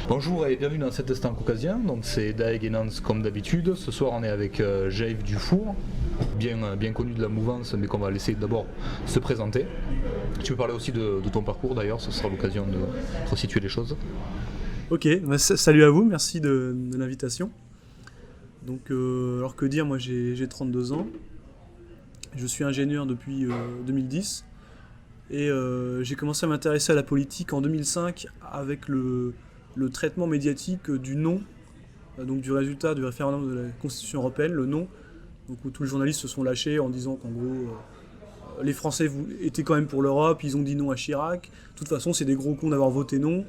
Bonjour et bienvenue dans cet instant caucasien, donc c'est Daeg et Nance comme d'habitude. Ce soir on est avec Jaïf Dufour, bien connu de la mouvance mais qu'on va laisser d'abord se présenter. Tu peux parler aussi de ton parcours d'ailleurs, ce sera l'occasion de resituer les choses. Ok, salut à vous, merci de l'invitation. Donc alors que dire, moi j'ai 32 ans, je suis ingénieur depuis 2010 et j'ai commencé à m'intéresser à la politique en 2005 avec le traitement médiatique du non, donc du résultat du référendum de la Constitution européenne, le non, donc où tous les journalistes se sont lâchés en disant qu'en gros les Français étaient quand même pour l'Europe, ils ont dit non à Chirac, de toute façon c'est des gros cons d'avoir voté non,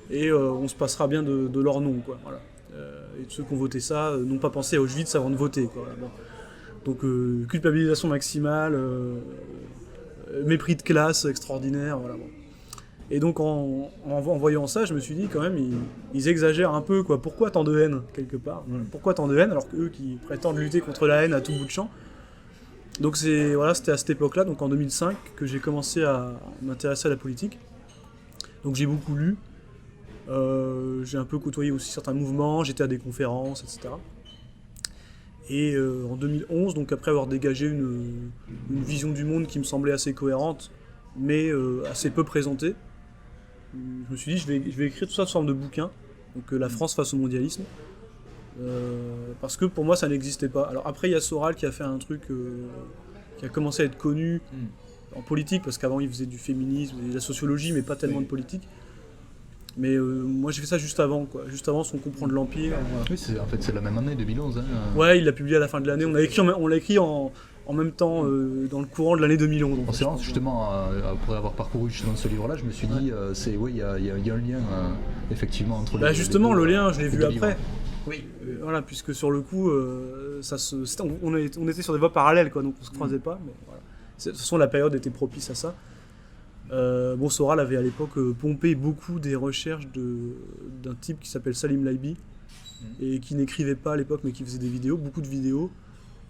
et on se passera bien de leur non, quoi, voilà. Et ceux qui ont voté ça n'ont pas pensé à Auschwitz avant de voter, quoi. Bon. Donc culpabilisation maximale, mépris de classe extraordinaire, voilà. Bon. Et donc en voyant ça, je me suis dit quand même, ils exagèrent un peu, quoi. Pourquoi tant de haine, quelque part ? Pourquoi tant de haine, alors qu'eux qui prétendent lutter contre la haine à tout bout de champ ? Donc c'était à cette époque-là, donc en 2005, que j'ai commencé à m'intéresser à la politique. Donc j'ai beaucoup lu, j'ai un peu côtoyé aussi certains mouvements, j'étais à des conférences, etc. Et en 2011, donc après avoir dégagé une vision du monde qui me semblait assez cohérente, mais assez peu présentée, je me suis dit je vais écrire tout ça sous forme de bouquin, donc la France face au mondialisme, parce que pour moi ça n'existait pas. Alors après il y a Soral qui a fait un truc qui a commencé à être connu en politique, parce qu'avant il faisait du féminisme et de la sociologie, mais pas tellement de politique. Mais moi j'ai fait ça juste avant, quoi. Juste avant son Comprendre l'Empire. Voilà. Oui, c'est la même année, 2011. Hein. Ouais, il l'a publié à la fin de l'année. On l'a écrit en même temps dans le courant de l'année 2011. En séance, justement, après avoir parcouru justement ce livre-là, je me suis dit, il y a un lien effectivement entre les justement, le lien, je l'ai vu après. Livres. Oui. Voilà, puisque sur le coup, on était sur des voies parallèles, quoi, donc on se croisait pas. Mais voilà. De toute façon, la période était propice à ça. Soral avait à l'époque pompé beaucoup des recherches d'un type qui s'appelle Salim Laibi et qui n'écrivait pas à l'époque mais qui faisait des vidéos, beaucoup de vidéos.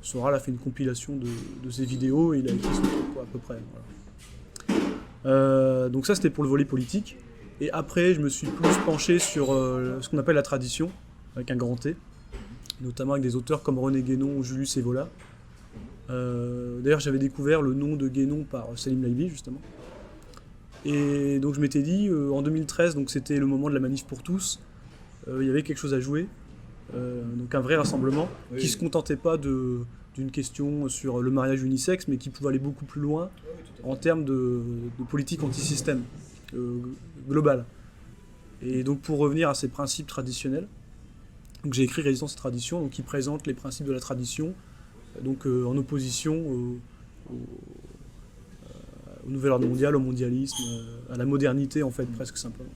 Soral a fait une compilation de ces vidéos et il a écrit son truc, quoi, à peu près. Voilà. Donc ça c'était pour le volet politique. Et après je me suis plus penché sur ce qu'on appelle la tradition, avec un grand T, notamment avec des auteurs comme René Guénon ou Julius Evola. D'ailleurs j'avais découvert le nom de Guénon par Salim Laibi justement. Et donc je m'étais dit, en 2013, donc c'était le moment de la manif pour tous, il y avait quelque chose à jouer, donc un vrai rassemblement, qui ne se contentait pas d'une question sur le mariage unisexe, mais qui pouvait aller beaucoup plus loin en termes de politique anti-système globale. Et donc pour revenir à ces principes traditionnels, donc j'ai écrit Résistance et Tradition, donc qui présente les principes de la tradition, donc en opposition au nouvel ordre mondial, au mondialisme, à la modernité en fait, presque simplement.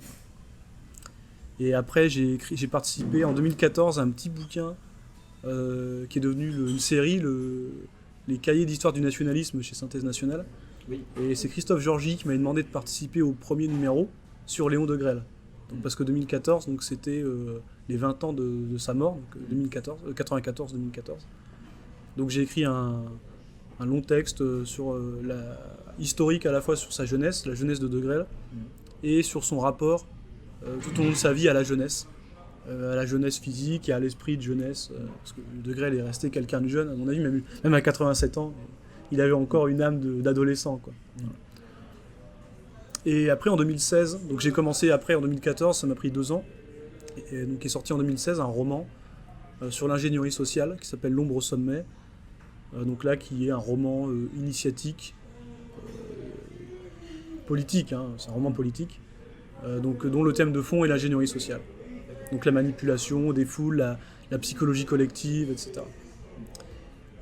Et après j'ai participé en 2014 à un petit bouquin qui est devenu une série, les cahiers d'histoire du nationalisme chez Synthèse Nationale. Oui. Et c'est Christophe Georgy qui m'avait demandé de participer au premier numéro sur Léon Degrelle. Donc, parce que 2014, donc, c'était les 20 ans de sa mort, donc 94-2014. Donc j'ai écrit un long texte sur historique à la fois sur sa jeunesse, la jeunesse de Degrelle, et sur son rapport tout au long de sa vie à la jeunesse physique et à l'esprit de jeunesse, parce que Degrelle est resté quelqu'un de jeune, à mon avis, même à 87 ans, il avait encore une âme d'adolescent, quoi. Et après en 2016, donc j'ai commencé après en 2014, ça m'a pris 2 ans, et donc est sorti en 2016 un roman sur l'ingénierie sociale qui s'appelle L'ombre au sommet, donc là qui est un roman initiatique, politique, hein, c'est un roman politique, dont le thème de fond est l'ingénierie sociale. Donc la manipulation des foules, la psychologie collective, etc.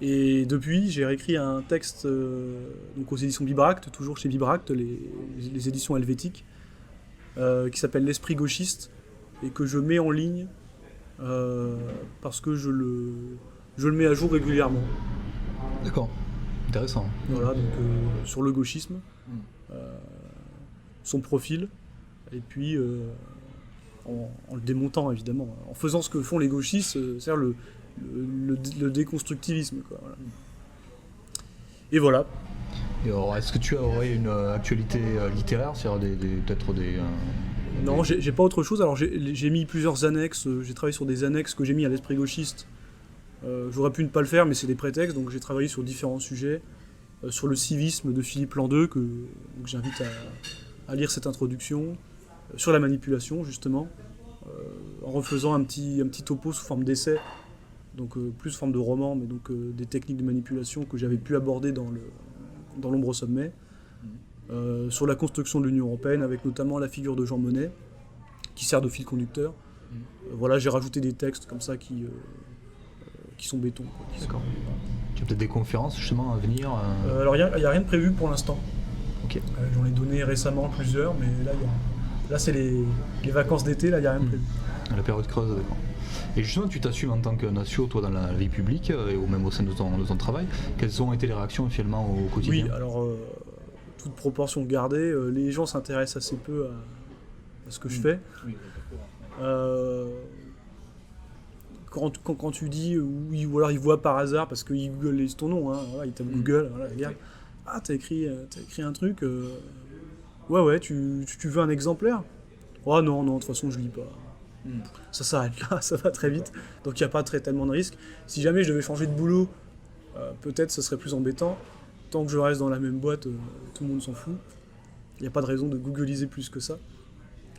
Et depuis, j'ai réécrit un texte donc aux éditions Bibracte, toujours chez Bibracte, les éditions helvétiques, qui s'appelle L'esprit gauchiste, et que je mets en ligne parce que je le mets à jour régulièrement. D'accord, intéressant. Voilà, donc sur le gauchisme, son profil, et puis en le démontant évidemment, en faisant ce que font les gauchistes, c'est-à-dire le déconstructivisme, quoi, voilà. Et voilà. Et alors, est-ce que tu aurais une actualité littéraire, c'est-à-dire peut-être des... Non, j'ai pas autre chose. Alors j'ai mis plusieurs annexes, j'ai travaillé sur des annexes que j'ai mis à l'esprit gauchiste. J'aurais pu ne pas le faire, mais c'est des prétextes, donc j'ai travaillé sur différents sujets. Sur le civisme de Philippe Landeux, que j'invite à lire cette introduction. Sur la manipulation, justement, en refaisant un petit topo sous forme d'essai, donc plus forme de roman, mais donc des techniques de manipulation que j'avais pu aborder dans l'ombre au sommet. Sur la construction de l'Union européenne, avec notamment la figure de Jean Monnet, qui sert de fil conducteur. Voilà, j'ai rajouté des textes comme ça qui sont béton. D'accord. Tu as peut-être des conférences justement à venir Alors il n'y a rien de prévu pour l'instant. Ok. J'en ai donné récemment plusieurs, mais là c'est les vacances d'été, là il n'y a rien de prévu. La période creuse, d'accord. Et justement, tu t'assumes en tant que nation, toi, dans la vie publique, ou même au sein de ton travail. Quelles ont été les réactions finalement au quotidien ? Oui, alors, toute proportion gardée, les gens s'intéressent assez peu à ce que je fais. Oui, Quand tu dis, ou alors ils voient par hasard, parce qu'ils googlisent ton nom, hein, voilà, ils tapent Google, voilà, regarde. Ah, t'as écrit un truc, ouais, tu veux un exemplaire ? Oh non, de toute façon, je lis pas. Ça s'arrête là, ça va très vite, donc il n'y a pas tellement de risques. Si jamais je devais changer de boulot, peut-être ce serait plus embêtant. Tant que je reste dans la même boîte, tout le monde s'en fout. Il n'y a pas de raison de googliser plus que ça.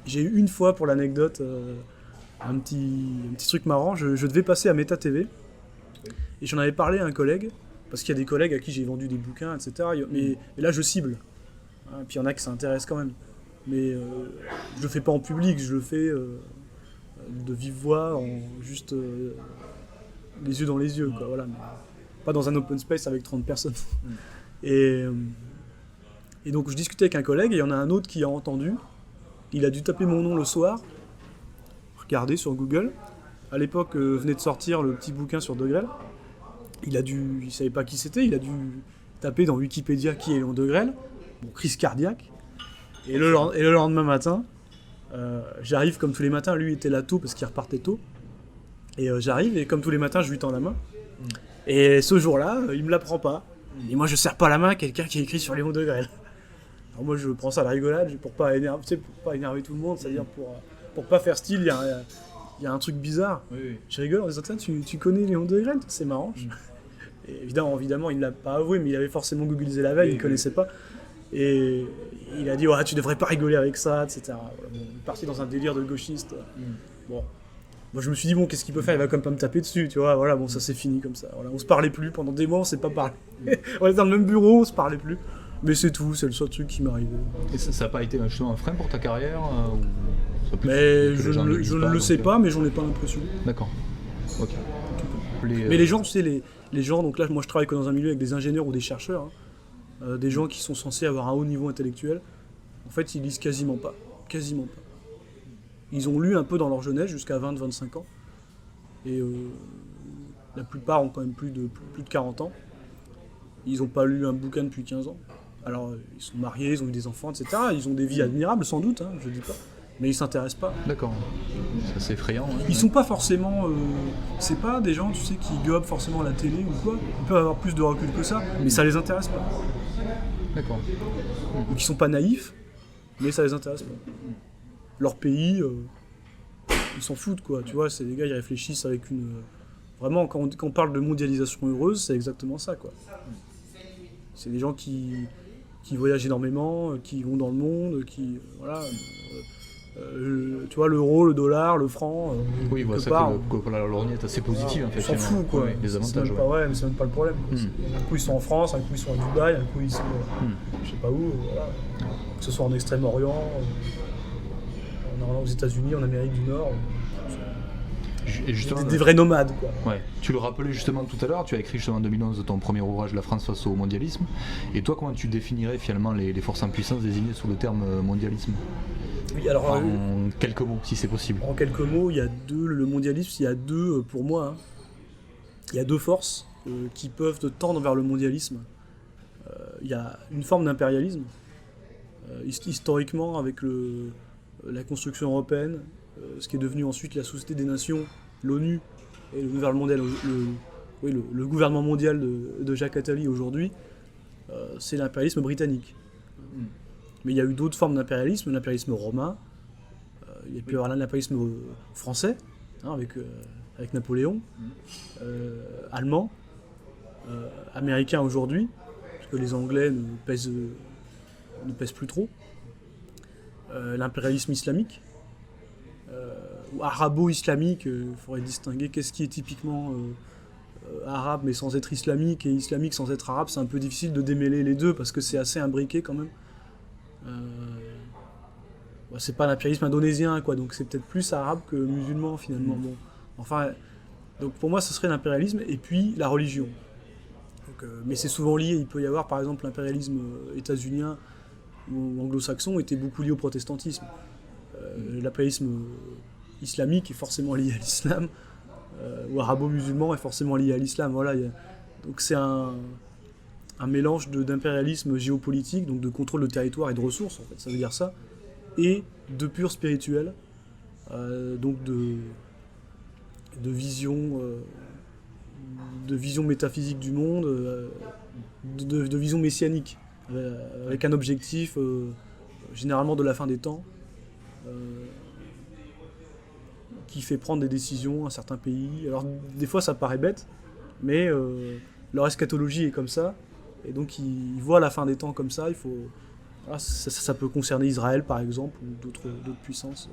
J'ai eu une fois, pour l'anecdote, un petit truc marrant. Je devais passer à Meta TV, et j'en avais parlé à un collègue, parce qu'il y a des collègues à qui j'ai vendu des bouquins, etc. Mais là, je cible. Hein, puis il y en a qui s'intéressent quand même. Mais je le fais pas en public, je le fais de vive voix, juste les yeux dans les yeux, quoi, voilà. Mais pas dans un open space avec 30 personnes. Et donc je discutais avec un collègue, et il y en a un autre qui a entendu. Il a dû taper mon nom le soir, regarder sur Google. À l'époque, venait de sortir le petit bouquin sur Degrelle. Il savait pas qui c'était, il a dû taper dans Wikipédia qui est Léon Degrelle. Bon, crise cardiaque. Et le lendemain matin, j'arrive comme tous les matins, lui était là tôt parce qu'il repartait tôt. Et j'arrive, et comme tous les matins, je lui tends la main. Et ce jour-là, il me la prend pas. Et moi, je serre pas la main à quelqu'un qui a écrit sur Léon Degrelle. Alors moi, je prends ça à la rigolade, pour pas énerver tout le monde, c'est-à-dire pour pas faire style, il y a un truc bizarre. oui. Je rigole en disant, tu connais Léon Degrelle ? C'est marrant. Et évidemment, il ne l'a pas avoué, mais il avait forcément googlisé la veille, il ne connaissait pas. Et il a dit, tu devrais pas rigoler avec ça, etc. Voilà, bon, il est parti dans un délire de gauchiste. Bon. Moi, je me suis dit, qu'est-ce qu'il peut faire ? Il va quand même pas me taper dessus, tu vois. Voilà, bon, ça c'est fini comme ça. Voilà, on se parlait plus pendant des mois, on s'est pas parlé. On était dans le même bureau, on se parlait plus. Mais c'est tout, c'est le seul truc qui m'est arrivé. Et ça n'a pas été justement un frein pour ta carrière Mais je ne le sais pas, mais j'en ai pas l'impression. D'accord. Ok. Mais les gens, tu sais, les gens, donc là, moi je travaille que dans un milieu avec des ingénieurs ou des chercheurs, hein, des gens qui sont censés avoir un haut niveau intellectuel, en fait, ils lisent quasiment pas. Quasiment pas. Ils ont lu un peu dans leur jeunesse jusqu'à 20-25 ans. Et la plupart ont quand même plus de 40 ans. Ils n'ont pas lu un bouquin depuis 15 ans. Alors, ils sont mariés, ils ont eu des enfants, etc. Ils ont des vies admirables, sans doute, hein, je dis pas. Mais ils s'intéressent pas. D'accord. C'est effrayant. Hein. Ils sont pas forcément... c'est pas des gens, tu sais, qui gobent forcément la télé ou quoi. Ils peuvent avoir plus de recul que ça, mais ça les intéresse pas. D'accord. Donc ils sont pas naïfs, mais ça les intéresse pas. Leur pays, ils s'en foutent, quoi. Tu vois, c'est des gars, ils réfléchissent avec une... Vraiment, quand on parle de mondialisation heureuse, c'est exactement ça, quoi. C'est des gens qui voyagent énormément, qui vont dans le monde, qui... voilà... tu vois, l'euro, le dollar, le franc... oui, voilà, ça que la lorgnette assez positive, en fait. On s'en fout, quoi. Ouais, les avantages, mais c'est même pas le problème. Un coup, ils sont en France, un coup, ils sont à Dubaï, un coup, ils sont... je sais pas où, voilà. Que ce soit en Extrême-Orient, aux États-Unis, en Amérique du Nord... Et justement, des vrais nomades, quoi. Ouais. Tu le rappelais justement tout à l'heure, tu as écrit justement en 2011 ton premier ouvrage La France face au mondialisme. Et toi, comment tu définirais finalement les forces en puissance désignées sous le terme mondialisme ? Oui, alors, en quelques mots, si c'est possible. En quelques mots, il y a le mondialisme, il y a deux, pour moi, hein, il y a deux forces qui peuvent te tendre vers le mondialisme. Il y a une forme d'impérialisme, historiquement avec la construction européenne, ce qui est devenu ensuite la Société des Nations, l'ONU, Et le gouvernement mondial de Jacques Attali aujourd'hui, c'est l'impérialisme britannique. Mais il y a eu d'autres formes d'impérialisme, l'impérialisme romain, il y a pu y avoir l'impérialisme français, avec Napoléon, allemand, américain aujourd'hui, parce que les Anglais ne pèsent plus trop, l'impérialisme islamique, ou arabo-islamique, il faudrait distinguer qu'est-ce qui est typiquement arabe mais sans être islamique et islamique sans être arabe, c'est un peu difficile de démêler les deux parce que c'est assez imbriqué quand même. C'est pas l'impérialisme indonésien quoi, donc c'est peut-être plus arabe que musulman finalement. Bon, enfin, donc pour moi ce serait l'impérialisme et puis la religion. Donc, mais c'est souvent lié, il peut y avoir par exemple l'impérialisme états-unien ou anglo-saxon était beaucoup lié au protestantisme. L'impérialisme islamique est forcément lié à l'islam, ou arabo-musulman est forcément lié à l'islam. Voilà, donc c'est un mélange d'impérialisme géopolitique, donc de contrôle de territoire et de ressources, en fait, ça veut dire ça, et de pur spirituel, donc de vision métaphysique du monde, de vision messianique, avec un objectif généralement de la fin des temps, qui fait prendre des décisions à certains pays. Alors des fois ça paraît bête, mais leur eschatologie est comme ça, et donc ils voient la fin des temps comme ça. Voilà, ça peut concerner Israël par exemple, ou d'autres puissances.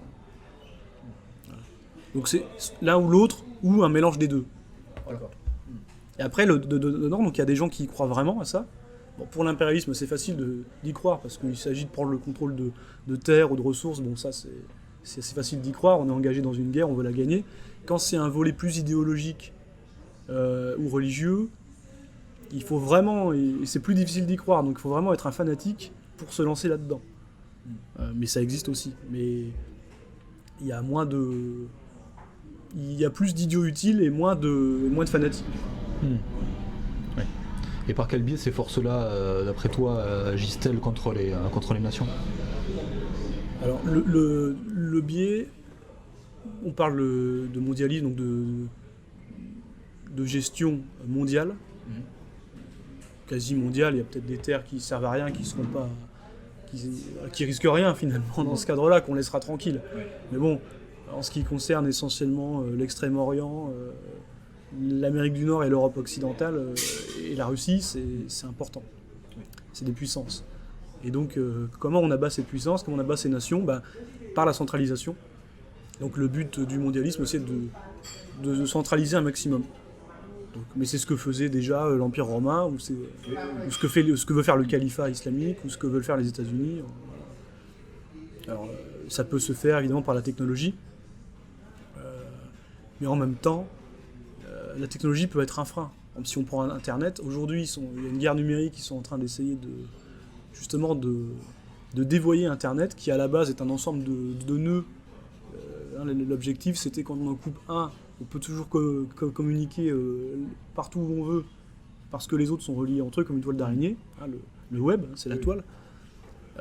Voilà. Donc c'est l'un ou l'autre, ou un mélange des deux. Voilà. Et après, donc il y a des gens qui croient vraiment à ça. Bon, pour l'impérialisme, c'est facile d'y croire, parce qu'il s'agit de prendre le contrôle de terres ou de ressources. Bon, ça, c'est assez facile d'y croire. On est engagé dans une guerre, on veut la gagner. Quand c'est un volet plus idéologique ou religieux, il faut vraiment, et c'est plus difficile d'y croire, donc il faut vraiment être un fanatique pour se lancer là-dedans. Mais ça existe aussi. Mais il y a plus d'idiots utiles et moins de fanatiques. Ouais. Et par quel biais ces forces-là, d'après toi, agissent-elles contre les nations ? Alors le biais, on parle de mondialisme, donc de gestion mondiale, quasi mondiale. Il y a peut-être des terres qui servent à rien, qui risquent rien finalement dans ce cadre-là, qu'on laissera tranquille. Mais bon, en ce qui concerne essentiellement l'Extrême-Orient, l'Amérique du Nord et l'Europe occidentale et la Russie, c'est important. C'est des puissances. Et donc, comment on abat ces puissances, comment on abat ces nations ? Par la centralisation. Donc le but du mondialisme, c'est de centraliser un maximum. Donc, mais c'est ce que faisait déjà l'Empire romain, ou ce que veut faire le califat islamique, ou ce que veulent faire les États-Unis. Alors, ça peut se faire évidemment par la technologie, mais en même temps, la technologie peut être un frein. Comme si on prend Internet, aujourd'hui il y a une guerre numérique, ils sont en train d'essayer de dévoyer Internet, qui à la base est un ensemble de nœuds. L'objectif c'était quand on en coupe un, on peut toujours communiquer partout où on veut, parce que les autres sont reliés entre eux comme une toile d'araignée. Le web, c'est la toile.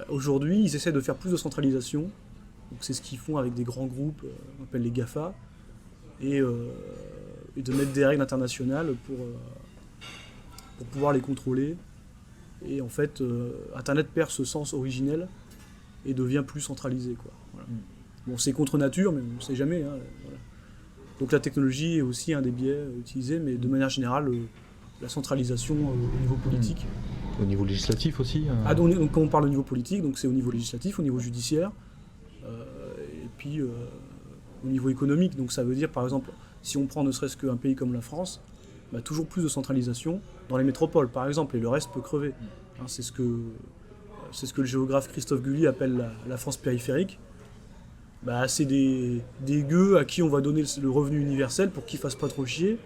Aujourd'hui, ils essaient de faire plus de centralisation. Donc c'est ce qu'ils font avec des grands groupes, on appelle les GAFA, et de mettre des règles internationales pour pouvoir les contrôler. Et en fait, Internet perd ce sens originel et devient plus centralisé, quoi. Voilà. Bon, c'est contre nature, mais on ne sait jamais. Voilà. Donc la technologie est aussi un des biais utilisés, mais de manière générale, la centralisation au niveau politique. Au niveau législatif aussi Donc quand on parle au niveau politique, donc c'est au niveau législatif, au niveau judiciaire, et puis au niveau économique. Donc ça veut dire, par exemple, si on prend ne serait-ce qu'un pays comme la France, toujours plus de centralisation dans les métropoles, par exemple, et le reste peut crever. C'est ce que le géographe Christophe Guilly appelle la France périphérique. C'est des gueux à qui on va donner le revenu universel pour qu'ils fassent pas trop chier,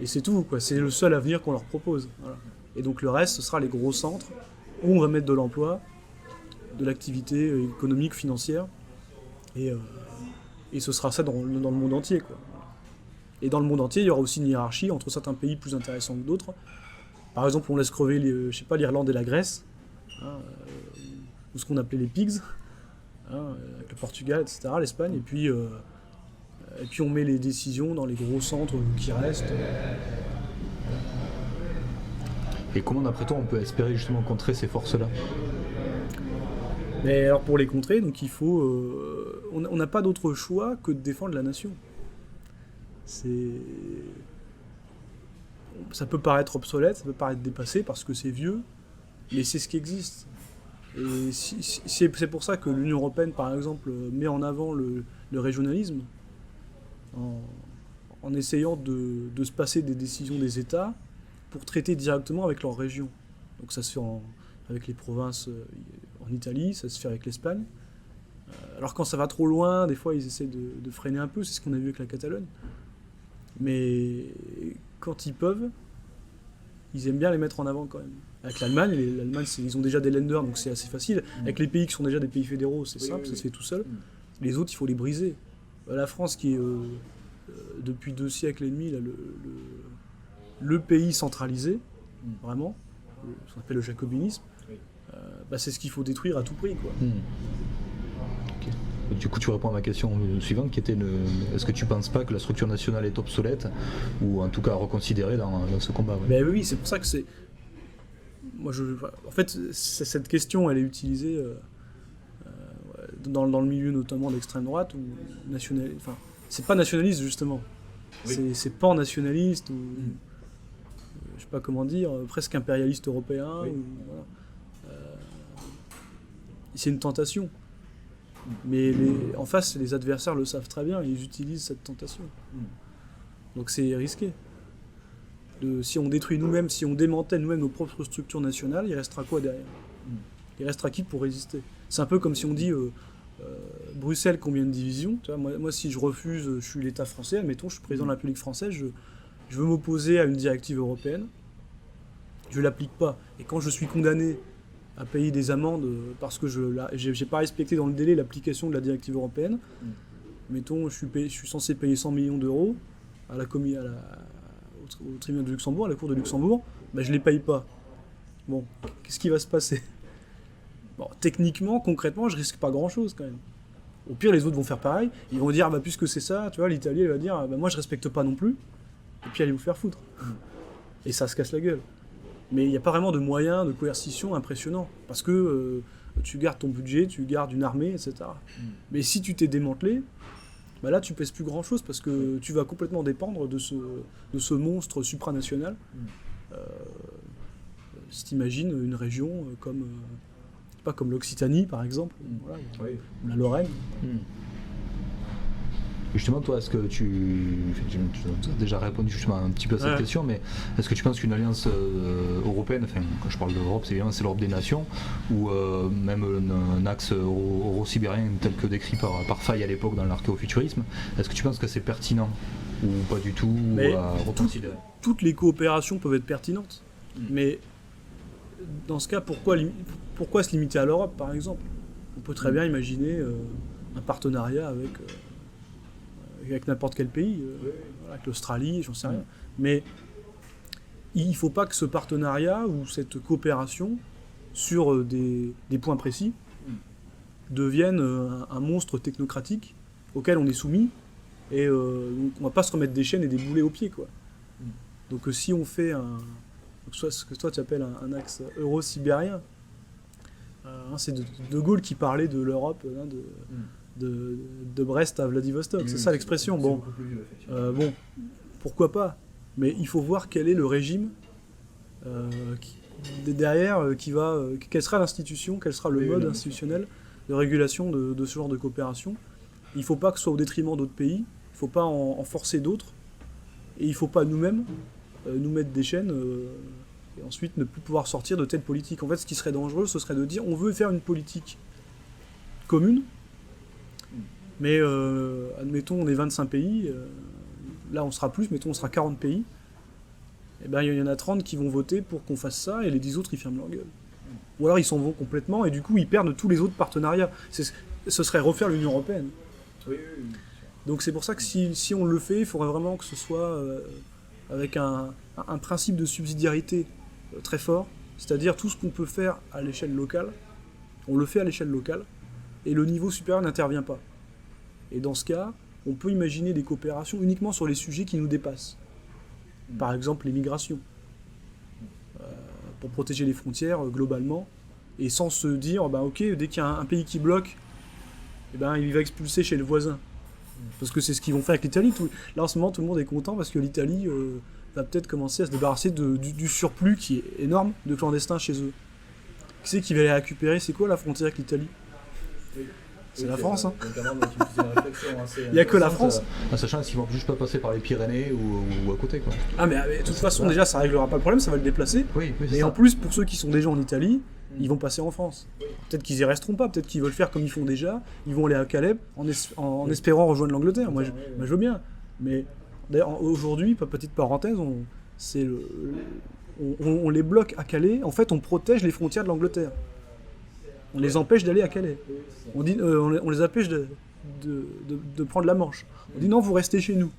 et c'est tout, quoi. C'est le seul avenir qu'on leur propose. Voilà. Et donc le reste, ce sera les gros centres où on va mettre de l'emploi, de l'activité économique, financière, et ce sera ça dans le monde entier, quoi. Et dans le monde entier, il y aura aussi une hiérarchie entre certains pays plus intéressants que d'autres. Par exemple, on laisse crever l'Irlande et la Grèce, ou ce qu'on appelait les pigs, avec le Portugal, etc., l'Espagne, et puis Et puis on met les décisions dans les gros centres qui restent. Et comment, d'après toi, on peut espérer justement contrer ces forces-là? Mais alors pour les contrer, donc il faut, on n'a pas d'autre choix que de défendre la nation. Ça peut paraître obsolète, ça peut paraître dépassé parce que c'est vieux, mais c'est ce qui existe. Et c'est pour ça que l'Union européenne, par exemple, met en avant le régionalisme en essayant de se passer des décisions des États pour traiter directement avec leur région. Donc ça se fait avec les provinces en Italie, ça se fait avec l'Espagne. Alors quand ça va trop loin, des fois ils essaient de freiner un peu, c'est ce qu'on a vu avec la Catalogne. Mais quand ils peuvent, ils aiment bien les mettre en avant quand même. Avec l'Allemagne, ils ont déjà des Länder, donc c'est assez facile. Avec les pays qui sont déjà des pays fédéraux, c'est simple, ça se fait tout seul. Les autres, il faut les briser. La France qui est, depuis 2 siècles et demi, là, le pays centralisé, vraiment, ce qu'on appelle le jacobinisme, c'est ce qu'il faut détruire à tout prix, quoi. Okay. Du coup, tu réponds à ma question suivante, qui était est-ce que tu penses pas que la structure nationale est obsolète, ou en tout cas reconsidérée dans ce combat? Ben oui, c'est pour ça que c'est... En fait, cette question, elle est utilisée dans le milieu notamment d'extrême droite, ou c'est pas nationaliste justement. Oui. C'est pan-nationaliste, ou je sais pas comment dire, presque impérialiste européen. Oui. Voilà. C'est une tentation. Mais en face, les adversaires le savent très bien, ils utilisent cette tentation. Donc c'est risqué. Si on détruit nous-mêmes, si on démantèle nous-mêmes nos propres structures nationales, il restera quoi derrière? Il restera qui pour résister? C'est un peu comme si on dit Bruxelles, combien de divisions? Tu vois, moi, si je refuse, je suis l'État français, admettons, je suis président de la République française, je veux m'opposer à une directive européenne, je ne l'applique pas. Et quand je suis condamné à payer des amendes parce que je n'ai pas respecté dans le délai l'application de la directive européenne, mettons, je suis censé payer 100 millions d'euros au tribunal de Luxembourg, à la cour de Luxembourg, je ne les paye pas. Bon, qu'est-ce qui va se passer? Bon, techniquement, concrètement, je risque pas grand-chose quand même. Au pire, les autres vont faire pareil. Ils vont dire, puisque c'est ça, tu vois, l'Italie, elle va dire, moi je respecte pas non plus. Et puis allez vous faire foutre. Et ça se casse la gueule. Mais il n'y a pas vraiment de moyens de coercition impressionnants. Parce que tu gardes ton budget, tu gardes une armée, etc. Mais si tu t'es démantelé, là tu pèses plus grand-chose parce que tu vas complètement dépendre de ce monstre supranational. Si tu imagines une région comme l'Occitanie par exemple, voilà, ou la Lorraine. Justement, toi, est-ce que tu as déjà répondu justement un petit peu à cette question, mais est-ce que tu penses qu'une alliance européenne, enfin quand je parle d'Europe, c'est l'Europe des nations, ou même un axe euro-sibérien tel que décrit par Faye à l'époque dans l'archéofuturisme, est-ce que tu penses que c'est pertinent ou pas du tout, ou à reconsidérer? Toutes les coopérations peuvent être pertinentes, mais dans ce cas, pourquoi se limiter à l'Europe par exemple? On peut très bien imaginer un partenariat avec n'importe quel pays, avec l'Australie, j'en sais rien. Mais il ne faut pas que ce partenariat ou cette coopération sur des points précis devienne un monstre technocratique auquel on est soumis et donc on ne va pas se remettre des chaînes et des boulets aux pieds, quoi. Donc si on fait ce que toi tu appelles un axe euro-sibérien, c'est de Gaulle qui parlait de l'Europe, de Brest à Vladivostok, c'est ça l'expression. Bon, pourquoi pas? Mais il faut voir quel est le régime derrière, quelle sera l'institution, quel sera le mode institutionnel de régulation de ce genre de coopération. Il ne faut pas que ce soit au détriment d'autres pays, il ne faut pas en forcer d'autres, et il ne faut pas nous-mêmes nous mettre des chaînes et ensuite ne plus pouvoir sortir de telle politique. En fait, ce qui serait dangereux, ce serait de dire on veut faire une politique commune, mais admettons on est 25 pays, là on sera plus, mettons on sera 40 pays, et il y en a 30 qui vont voter pour qu'on fasse ça et les 10 autres ils ferment leur gueule. Ou alors ils s'en vont complètement et du coup ils perdent tous les autres partenariats. Ce serait refaire l'Union européenne. Oui. Donc c'est pour ça que si on le fait, il faudrait vraiment que ce soit avec un principe de subsidiarité très fort, c'est-à-dire tout ce qu'on peut faire à l'échelle locale, on le fait à l'échelle locale, et le niveau supérieur n'intervient pas. Et dans ce cas, on peut imaginer des coopérations uniquement sur les sujets qui nous dépassent. Par exemple, les migrations. Pour protéger les frontières globalement, et sans se dire, ok, dès qu'il y a un pays qui bloque, il va expulser chez le voisin. Parce que c'est ce qu'ils vont faire avec l'Italie. Là, en ce moment, tout le monde est content parce que l'Italie va peut-être commencer à se débarrasser du surplus qui est énorme de clandestins chez eux. Qui c'est qui va les récupérer? C'est quoi la frontière avec l'Italie? C'est la France, hein. Il n'y a que la France. Sachant qu'ils vont juste pas passer par les Pyrénées ou à côté, quoi. Ah, mais de toute façon, déjà, ça réglera pas le problème, ça va le déplacer. Oui, et en plus, pour ceux qui sont déjà en Italie, ils vont passer en France. Peut-être qu'ils y resteront pas, peut-être qu'ils veulent faire comme ils font déjà, ils vont aller à Calais en espérant rejoindre l'Angleterre. Moi, je veux bien. Mais d'ailleurs, aujourd'hui, petite parenthèse, on les bloque à Calais. En fait, on protège les frontières de l'Angleterre. On les empêche d'aller à Calais. On les empêche de prendre la Manche. On dit non, vous restez chez nous.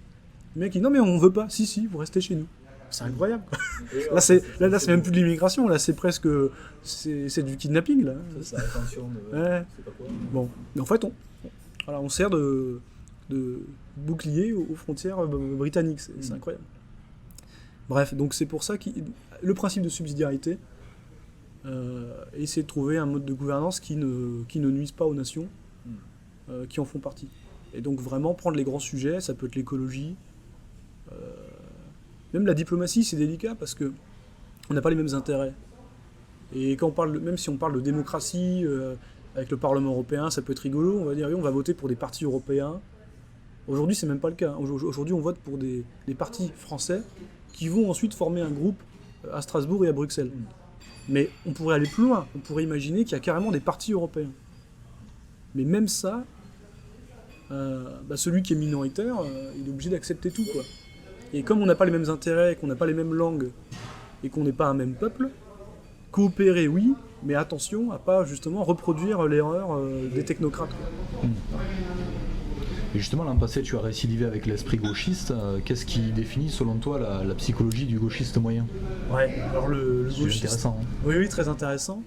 Le mec dit non, mais on veut pas. Si, vous restez chez nous. C'est incroyable, quoi. Là, c'est même plus de l'immigration, là, c'est presque. C'est du kidnapping, là. C'est ça, attention. Ouais. C'est pas quoi. Bon, mais en fait, on sert de bouclier aux frontières britanniques. C'est incroyable. Bref, donc c'est pour ça que le principe de subsidiarité, essayer de trouver un mode de gouvernance qui ne nuise pas aux nations qui en font partie. Et donc vraiment prendre les grands sujets, ça peut être l'écologie, même la diplomatie, c'est délicat parce que on n'a pas les mêmes intérêts. Et quand on parle, même si on parle de démocratie avec le Parlement européen, ça peut être rigolo, on va dire oui, on va voter pour des partis européens. Aujourd'hui, c'est même pas le cas. Aujourd'hui, on vote pour des partis français qui vont ensuite former un groupe à Strasbourg et à Bruxelles. Mais on pourrait aller plus loin, on pourrait imaginer qu'il y a carrément des partis européens. Mais même ça, celui qui est minoritaire, il est obligé d'accepter tout, quoi. Et comme on n'a pas les mêmes intérêts, qu'on n'a pas les mêmes langues, et qu'on n'est pas un même peuple, coopérer, oui, mais attention à pas justement reproduire l'erreur des technocrates, quoi. Et justement, l'an passé, tu as récidivé avec l'esprit gauchiste. Qu'est-ce qui définit, selon toi, la psychologie du gauchiste moyen? Ouais, alors le gauchiste... intéressant, hein. Oui, très intéressant.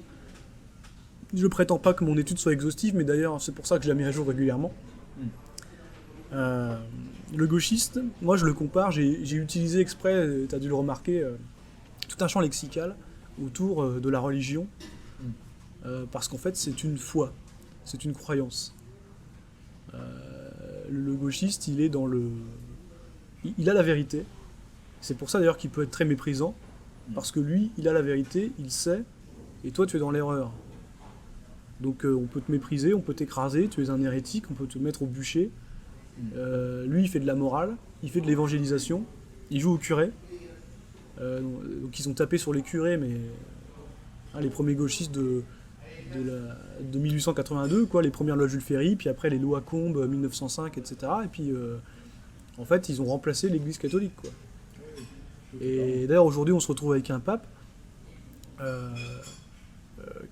Je prétends pas que mon étude soit exhaustive, mais d'ailleurs, c'est pour ça que je la mets à jour régulièrement. Le gauchiste, moi je le compare, j'ai utilisé exprès, tu as dû le remarquer, tout un champ lexical autour de la religion, parce qu'en fait c'est une foi, c'est une croyance. Le gauchiste, il est dans le... Il a la vérité, c'est pour ça d'ailleurs qu'il peut être très méprisant, parce que lui, il a la vérité, il sait, et toi tu es dans l'erreur. Donc on peut te mépriser, on peut t'écraser, tu es un hérétique, on peut te mettre au bûcher. Lui, il fait de la morale, il fait de l'évangélisation, il joue au curé. Donc ils ont tapé sur les curés, mais les premiers gauchistes de 1882, quoi, les premières lois Jules Ferry, puis après les lois Combes 1905, etc. Et puis en fait, ils ont remplacé l'Église catholique, quoi. Et d'ailleurs, aujourd'hui, on se retrouve avec un pape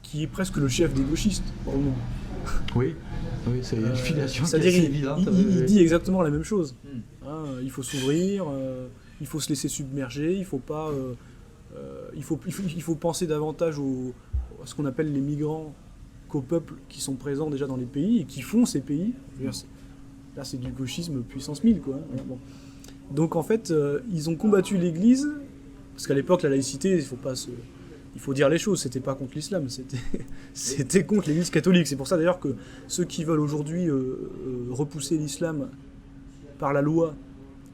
qui est presque le chef des gauchistes. Oui, c'est une filiation qui est assez évidente. Il dit exactement la même chose. Il faut s'ouvrir, il faut se laisser submerger, il faut pas, il faut penser davantage à ce qu'on appelle les migrants qu'aux peuples qui sont présents déjà dans les pays et qui font ces pays. Là, c'est du gauchisme puissance 1000, quoi. Bon. Donc en fait, ils ont combattu l'Église, parce qu'à l'époque, la laïcité, il faut dire les choses, c'était pas contre l'islam, c'était contre l'Église catholique. C'est pour ça d'ailleurs que ceux qui veulent aujourd'hui repousser l'islam par la loi,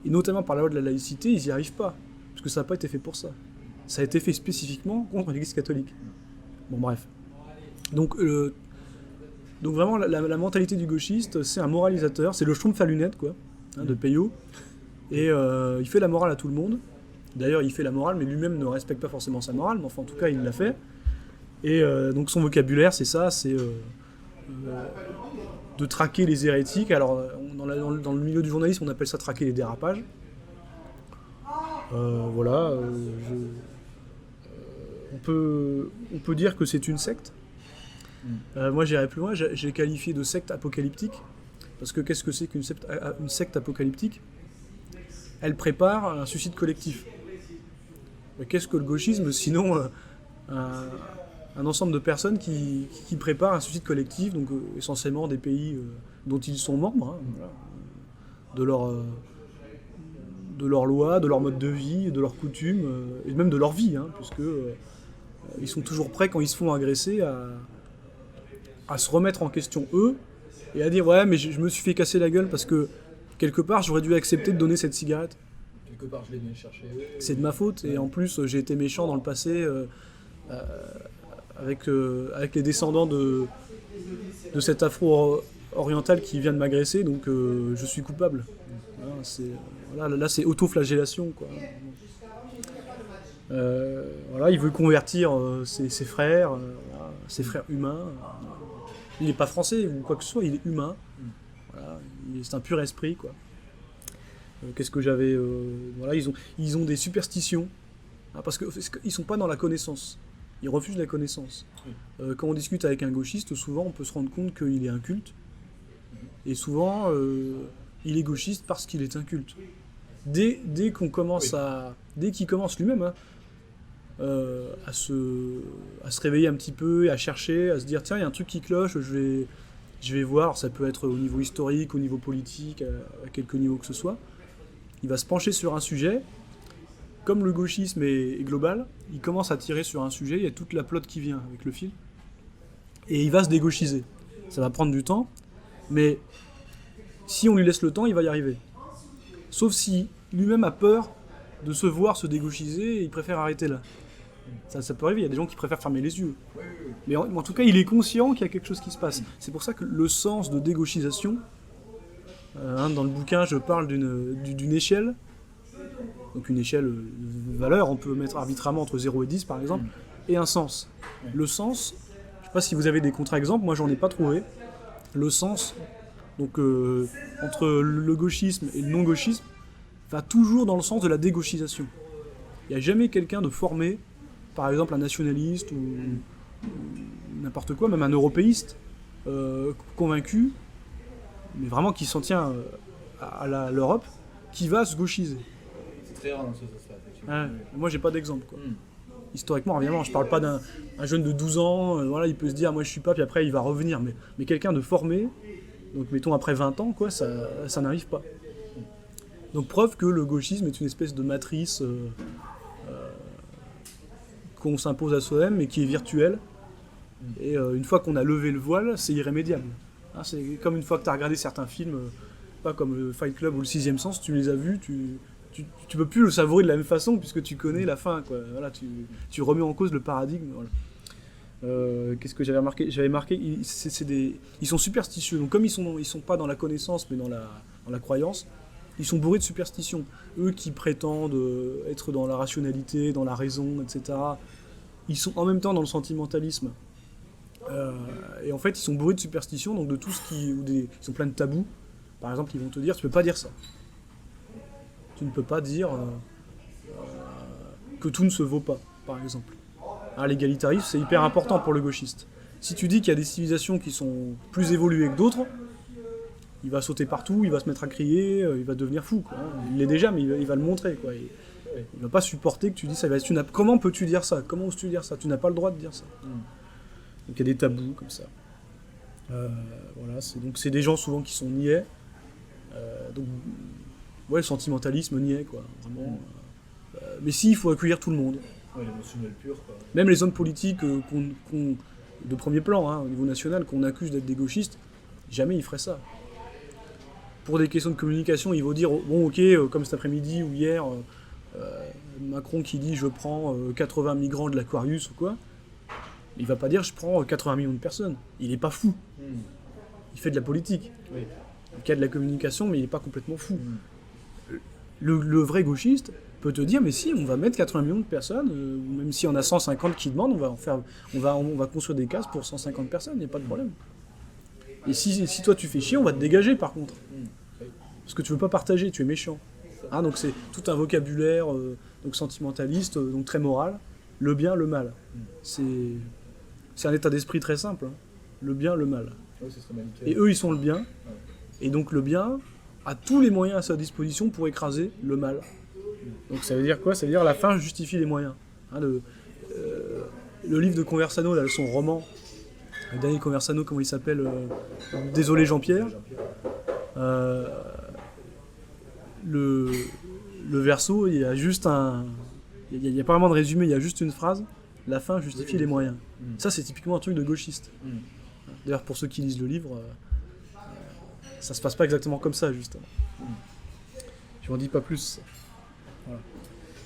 et notamment par la loi de la laïcité, ils n'y arrivent pas, parce que ça n'a pas été fait pour ça. Ça a été fait spécifiquement contre l'Église catholique. Bon, bref. Donc vraiment, la mentalité du gauchiste, c'est un moralisateur, c'est le schtroumpf à lunettes, quoi, de Peyo, et il fait la morale à tout le monde. D'ailleurs, il fait la morale, mais lui-même ne respecte pas forcément sa morale, mais enfin, en tout cas, il l'a fait. Et donc, son vocabulaire, c'est ça, c'est de traquer les hérétiques. Alors, dans le milieu du journalisme, on appelle ça traquer les dérapages. Voilà. On peut dire que c'est une secte. Moi, j'irai plus loin, j'ai qualifié de secte apocalyptique. Parce que qu'est-ce que c'est qu'une secte apocalyptique? Elle prépare un suicide collectif. Mais qu'est-ce que le gauchisme, sinon un ensemble de personnes qui préparent un suicide collectif, donc essentiellement des pays dont ils sont membres, hein, voilà. de leur loi, de leur mode de vie, de leurs coutumes, et même de leur vie, hein, puisque ils sont toujours prêts quand ils se font agresser à se remettre en question eux, et à dire ouais mais je me suis fait casser la gueule parce que quelque part j'aurais dû accepter de donner cette cigarette. Quelque part je l'ai bien cherché. C'est de ma faute, et en plus j'ai été méchant dans le passé avec les descendants de cet afro-oriental qui vient de m'agresser, donc je suis coupable. Là c'est auto-flagellation, quoi. Il veut convertir ses frères, ses frères humains. Il n'est pas français ou quoi que ce soit, il est humain. Voilà, c'est un pur esprit, quoi. Qu'est-ce que j'avais ils ont des superstitions, hein, parce qu'ils sont pas dans la connaissance. Ils refusent la connaissance. Quand on discute avec un gauchiste, souvent on peut se rendre compte qu'il est inculte. Et souvent, il est gauchiste parce qu'il est inculte. Dès qu'il commence lui-même, hein, à se réveiller un petit peu et à chercher, à se dire tiens, il y a un truc qui cloche, je vais voir, ça peut être au niveau historique, au niveau politique, à quelque niveau que ce soit. Il va se pencher sur un sujet. Comme le gauchisme est global, il commence à tirer sur un sujet, il y a toute la plotte qui vient avec le fil, et il va se dégauchiser. Ça va prendre du temps, mais si on lui laisse le temps, il va y arriver. Sauf si lui-même a peur de se voir se dégauchiser et il préfère arrêter là. Ça peut arriver, il y a des gens qui préfèrent fermer les yeux. Mais en tout cas, il est conscient qu'il y a quelque chose qui se passe. C'est pour ça que le sens de dégauchisation, dans le bouquin, je parle d'une échelle. Donc une échelle de valeur, on peut mettre arbitrairement entre 0 et 10 par exemple, et un sens. Le sens, je ne sais pas si vous avez des contre-exemples, moi j'en ai pas trouvé. Le sens, donc entre le gauchisme et le non-gauchisme, va toujours dans le sens de la dégauchisation. Il n'y a jamais quelqu'un de formé, par exemple un nationaliste ou n'importe quoi, même un européiste, convaincu, mais vraiment qui s'en tient à l'Europe, qui va se gauchiser. Très rare dans ce sens-là, effectivement. Ouais, moi j'ai pas d'exemple, quoi. Historiquement, évidemment, je parle pas d'un jeune de 12 ans, voilà, il peut se dire moi je suis pas, puis après il va revenir, mais quelqu'un de formé, donc mettons après 20 ans, quoi, ça n'arrive pas. Donc preuve que le gauchisme est une espèce de matrice qu'on s'impose à soi-même, mais qui est virtuelle, et une fois qu'on a levé le voile, c'est irrémédiable. Hein, c'est comme une fois que tu as regardé certains films, pas comme le Fight Club ou le Sixième Sens, tu les as vus, tu peux plus le savourer de la même façon puisque tu connais la fin, quoi. Voilà, tu remets en cause le paradigme. Voilà. Qu'est-ce que j'avais remarqué ? J'avais marqué, ils sont superstitieux. Donc comme ils sont pas dans la connaissance mais dans la croyance, ils sont bourrés de superstitions. Eux qui prétendent être dans la rationalité, dans la raison, etc. Ils sont en même temps dans le sentimentalisme. Et en fait, ils sont bourrés de superstitions, donc de tout ce ils sont pleins de tabous. Par exemple, ils vont te dire, tu peux pas dire ça. Tu ne peux pas dire que tout ne se vaut pas, par exemple. L'égalitarisme, c'est hyper important pour le gauchiste. Si tu dis qu'il y a des civilisations qui sont plus évoluées que d'autres, il va sauter partout, il va se mettre à crier, il va devenir fou, quoi. Il l'est déjà, mais il va le montrer, quoi. Il va pas supporter que tu dis ça. Comment peux-tu dire ça ? Comment oses-tu dire ça ? Tu n'as pas le droit de dire ça. Donc il y a des tabous comme ça. Voilà, c'est des gens souvent qui sont niais. Donc ouais, le sentimentalisme niais, quoi. Vraiment. Mais si, il faut accueillir tout le monde. Ouais, l'émotionnel pur, quoi. Même les hommes politiques de premier plan, hein, au niveau national, qu'on accuse d'être des gauchistes, jamais ils feraient ça. Pour des questions de communication, ils vont dire bon, ok, comme cet après-midi ou hier, Macron qui dit je prends 80 migrants de l'Aquarius ou quoi. Il va pas dire je prends 80 millions de personnes. Il est pas fou. Il fait de la politique. Oui. Il y a de la communication, mais il est pas complètement fou. Le vrai gauchiste peut te dire mais si, on va mettre 80 millions de personnes, ou même si on a 150 qui demandent, on va construire des cases pour 150 personnes, il n'y a pas de problème. Et si toi tu fais chier, on va te dégager par contre. Parce que tu veux pas partager, tu es méchant. Hein, donc c'est tout un vocabulaire donc sentimentaliste, donc très moral. Le bien, le mal. C'est un état d'esprit très simple. Hein. Le bien, le mal. Ouais, et eux, ils sont le bien. Et donc le bien a tous les moyens à sa disposition pour écraser le mal. Donc ça veut dire quoi ? Ça veut dire la fin justifie les moyens. Hein, le livre de Conversano, là, son roman, Daniel Conversano, comment il s'appelle Désolé Jean-Pierre. le verso, il y a juste il y a pas vraiment de résumé, il y a juste une phrase, la fin justifie les moyens. Ça, c'est typiquement un truc de gauchiste. D'ailleurs, pour ceux qui lisent le livre, ça se passe pas exactement comme ça, justement. Je n'en dis pas plus. Voilà.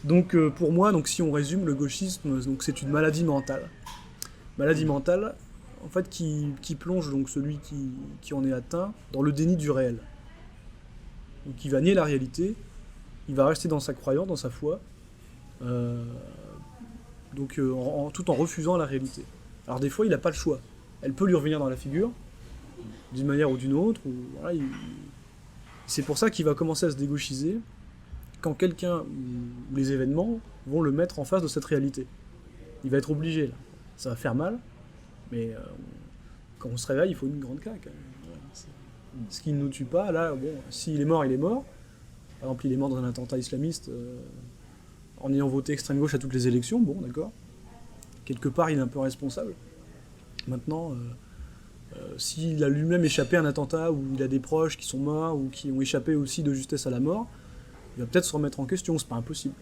Donc, pour moi, donc, si on résume, le gauchisme, donc, c'est une maladie mentale. Maladie mentale, en fait, qui plonge donc, celui qui en est atteint dans le déni du réel. Donc, il va nier la réalité, il va rester dans sa croyance, dans sa foi, tout en refusant la réalité. Alors des fois, il n'a pas le choix. Elle peut lui revenir dans la figure, d'une manière ou d'une autre. Voilà, c'est pour ça qu'il va commencer à se dégauchiser quand quelqu'un ou les événements vont le mettre en face de cette réalité. Il va être obligé, là. Ça va faire mal, mais quand on se réveille, il faut une grande claque. Voilà, ce qui ne nous tue pas, là, bon, s'il est mort, il est mort. Par exemple, il est mort dans un attentat islamiste en ayant voté extrême gauche à toutes les élections, bon, d'accord. Quelque part, il est un peu responsable. Maintenant, s'il a lui-même échappé à un attentat, ou il a des proches qui sont morts, ou qui ont échappé aussi de justesse à la mort, il va peut-être se remettre en question, c'est pas impossible.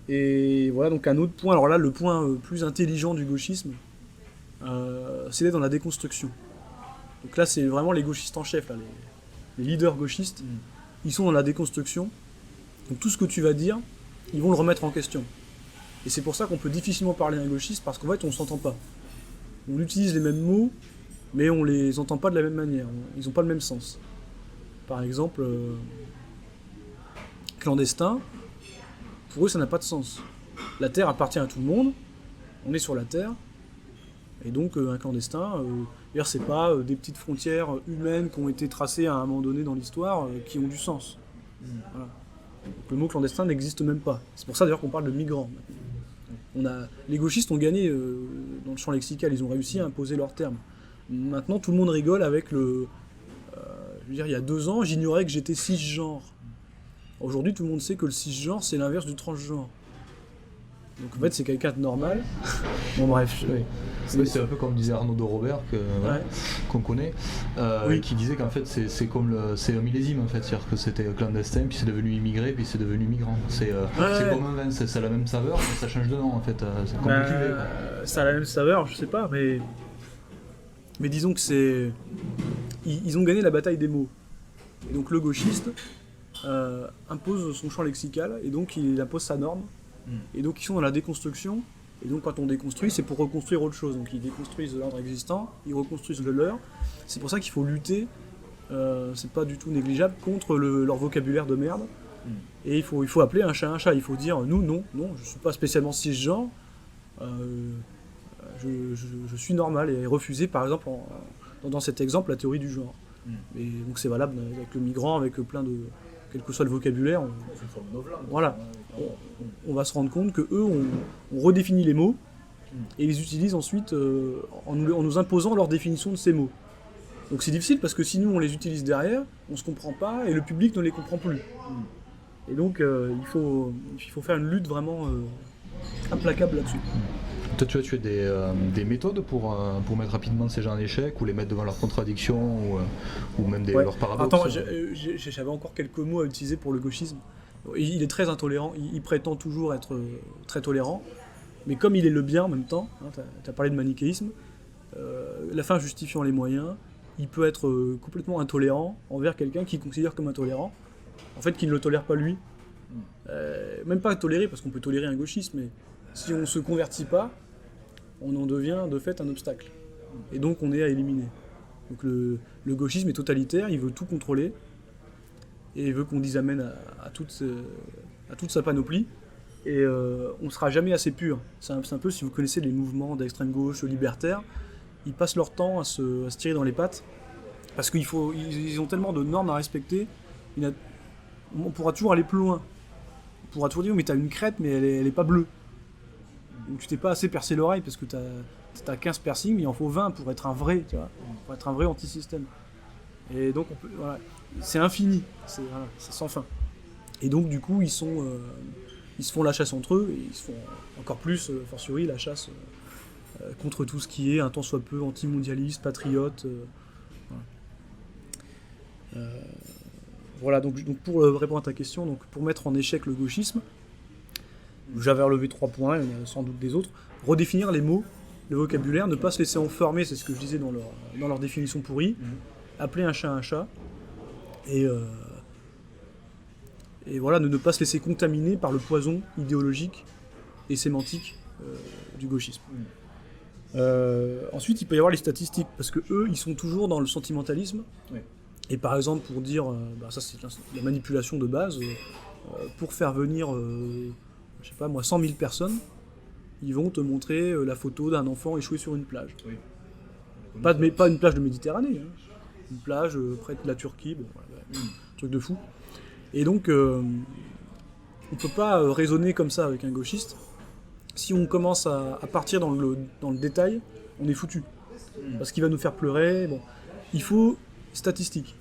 Et voilà, donc un autre point, alors là, le point plus intelligent du gauchisme, c'est d'être dans la déconstruction. Donc là, c'est vraiment les gauchistes en chef, là, les leaders gauchistes, ils sont dans la déconstruction. Donc tout ce que tu vas dire, ils vont le remettre en question. Et c'est pour ça qu'on peut difficilement parler à un gauchiste, parce qu'en fait, on s'entend pas. On utilise les mêmes mots, mais on les entend pas de la même manière. Ils n'ont pas le même sens. Par exemple, clandestin, pour eux, ça n'a pas de sens. La Terre appartient à tout le monde, on est sur la Terre, et donc un clandestin, c'est pas des petites frontières humaines qui ont été tracées à un moment donné dans l'histoire qui ont du sens. Voilà. Donc, le mot clandestin n'existe même pas. C'est pour ça d'ailleurs qu'on parle de migrants. Les gauchistes ont gagné dans le champ lexical, ils ont réussi à imposer leurs termes. Maintenant, tout le monde rigole avec le... je veux dire, il y a 2 ans, j'ignorais que j'étais cisgenre. Aujourd'hui, tout le monde sait que le cisgenre, c'est l'inverse du transgenre. Donc en fait, c'est quelqu'un de normal. Bon bref. C'est un peu comme disait Arnaud de Robert, qu'on connaît, qui disait qu'en fait c'est un millésime en fait, c'est-à-dire que c'était clandestin, puis c'est devenu immigré, puis c'est devenu migrant. C'est comme un vin, ça a la même saveur, mais ça change de nom en fait. C'est comme le cuvée. Ça a la même saveur, je sais pas, mais disons que c'est... Ils ont gagné la bataille des mots. Et donc le gauchiste impose son champ lexical, et donc il impose sa norme. Et donc ils sont dans la déconstruction, et donc quand on déconstruit, c'est pour reconstruire autre chose. Donc ils déconstruisent l'ordre existant, ils reconstruisent le leur. C'est pour ça qu'il faut lutter, c'est pas du tout négligeable, contre leur vocabulaire de merde. Et il faut appeler un chat, il faut dire non, je suis pas spécialement cisgenre, je suis normal, et refuser par exemple dans cet exemple la théorie du genre. Et donc c'est valable avec le migrant, avec plein de... quel que soit le vocabulaire, on va se rendre compte qu'eux on redéfinit les mots et les utilisent ensuite en nous imposant leur définition de ces mots. Donc c'est difficile parce que si nous on les utilise derrière, on se comprend pas et le public ne les comprend plus. Et donc il faut faire une lutte vraiment implacable là-dessus. Toi, tu as des méthodes pour mettre rapidement ces gens en échec, ou les mettre devant leurs contradictions, ou même leurs paradoxes. Attends, j'avais encore quelques mots à utiliser pour le gauchisme. Il est très intolérant, il prétend toujours être très tolérant, mais comme il est le bien en même temps, hein, tu as parlé de manichéisme, la fin justifiant les moyens, il peut être complètement intolérant envers quelqu'un qu'il considère comme intolérant, en fait qu'il ne le tolère pas lui. Même pas tolérer, parce qu'on peut tolérer un gauchisme, mais si on ne se convertit pas, on en devient de fait un obstacle. Et donc on est à éliminer. Donc le gauchisme est totalitaire, il veut tout contrôler, et il veut qu'on dise amène à toute sa panoplie, et on ne sera jamais assez pur. C'est un peu, si vous connaissez les mouvements d'extrême gauche libertaires, ils passent leur temps à se tirer dans les pattes, parce qu'ils ont tellement de normes à respecter, on pourra toujours aller plus loin. On pourra toujours dire, mais t'as une crête, mais elle est pas bleue. Donc tu t'es pas assez percé l'oreille parce que t'as 15 piercings, il en faut 20 pour être un vrai, tu vois, pour être un vrai anti-système. Et donc c'est infini, c'est sans fin. Et donc du coup ils se font la chasse entre eux, et ils se font encore plus, fortiori, la chasse contre tout ce qui est un tant soit peu anti-mondialiste, patriote. Voilà. Voilà, donc pour répondre à ta question, donc pour mettre en échec le gauchisme, j'avais relevé 3 points, il y en a sans doute des autres. Redéfinir les mots, le vocabulaire, ne pas se laisser enfermer, c'est ce que je disais dans leur définition pourrie. Appeler un chat, et voilà, ne pas se laisser contaminer par le poison idéologique et sémantique du gauchisme. Ensuite, il peut y avoir les statistiques, parce que eux, ils sont toujours dans le sentimentalisme. Oui. Et par exemple, pour dire, ça c'est la manipulation de base, pour faire venir, je sais pas moi, 100 000 personnes, ils vont te montrer la photo d'un enfant échoué sur une plage. Oui. Pas une plage de Méditerranée, hein. Une plage près de la Turquie, bon, voilà, truc de fou. Et donc, on peut pas raisonner comme ça avec un gauchiste. Si on commence à partir dans le détail, on est foutu. Parce qu'il va nous faire pleurer. Bon. Il faut statistiques.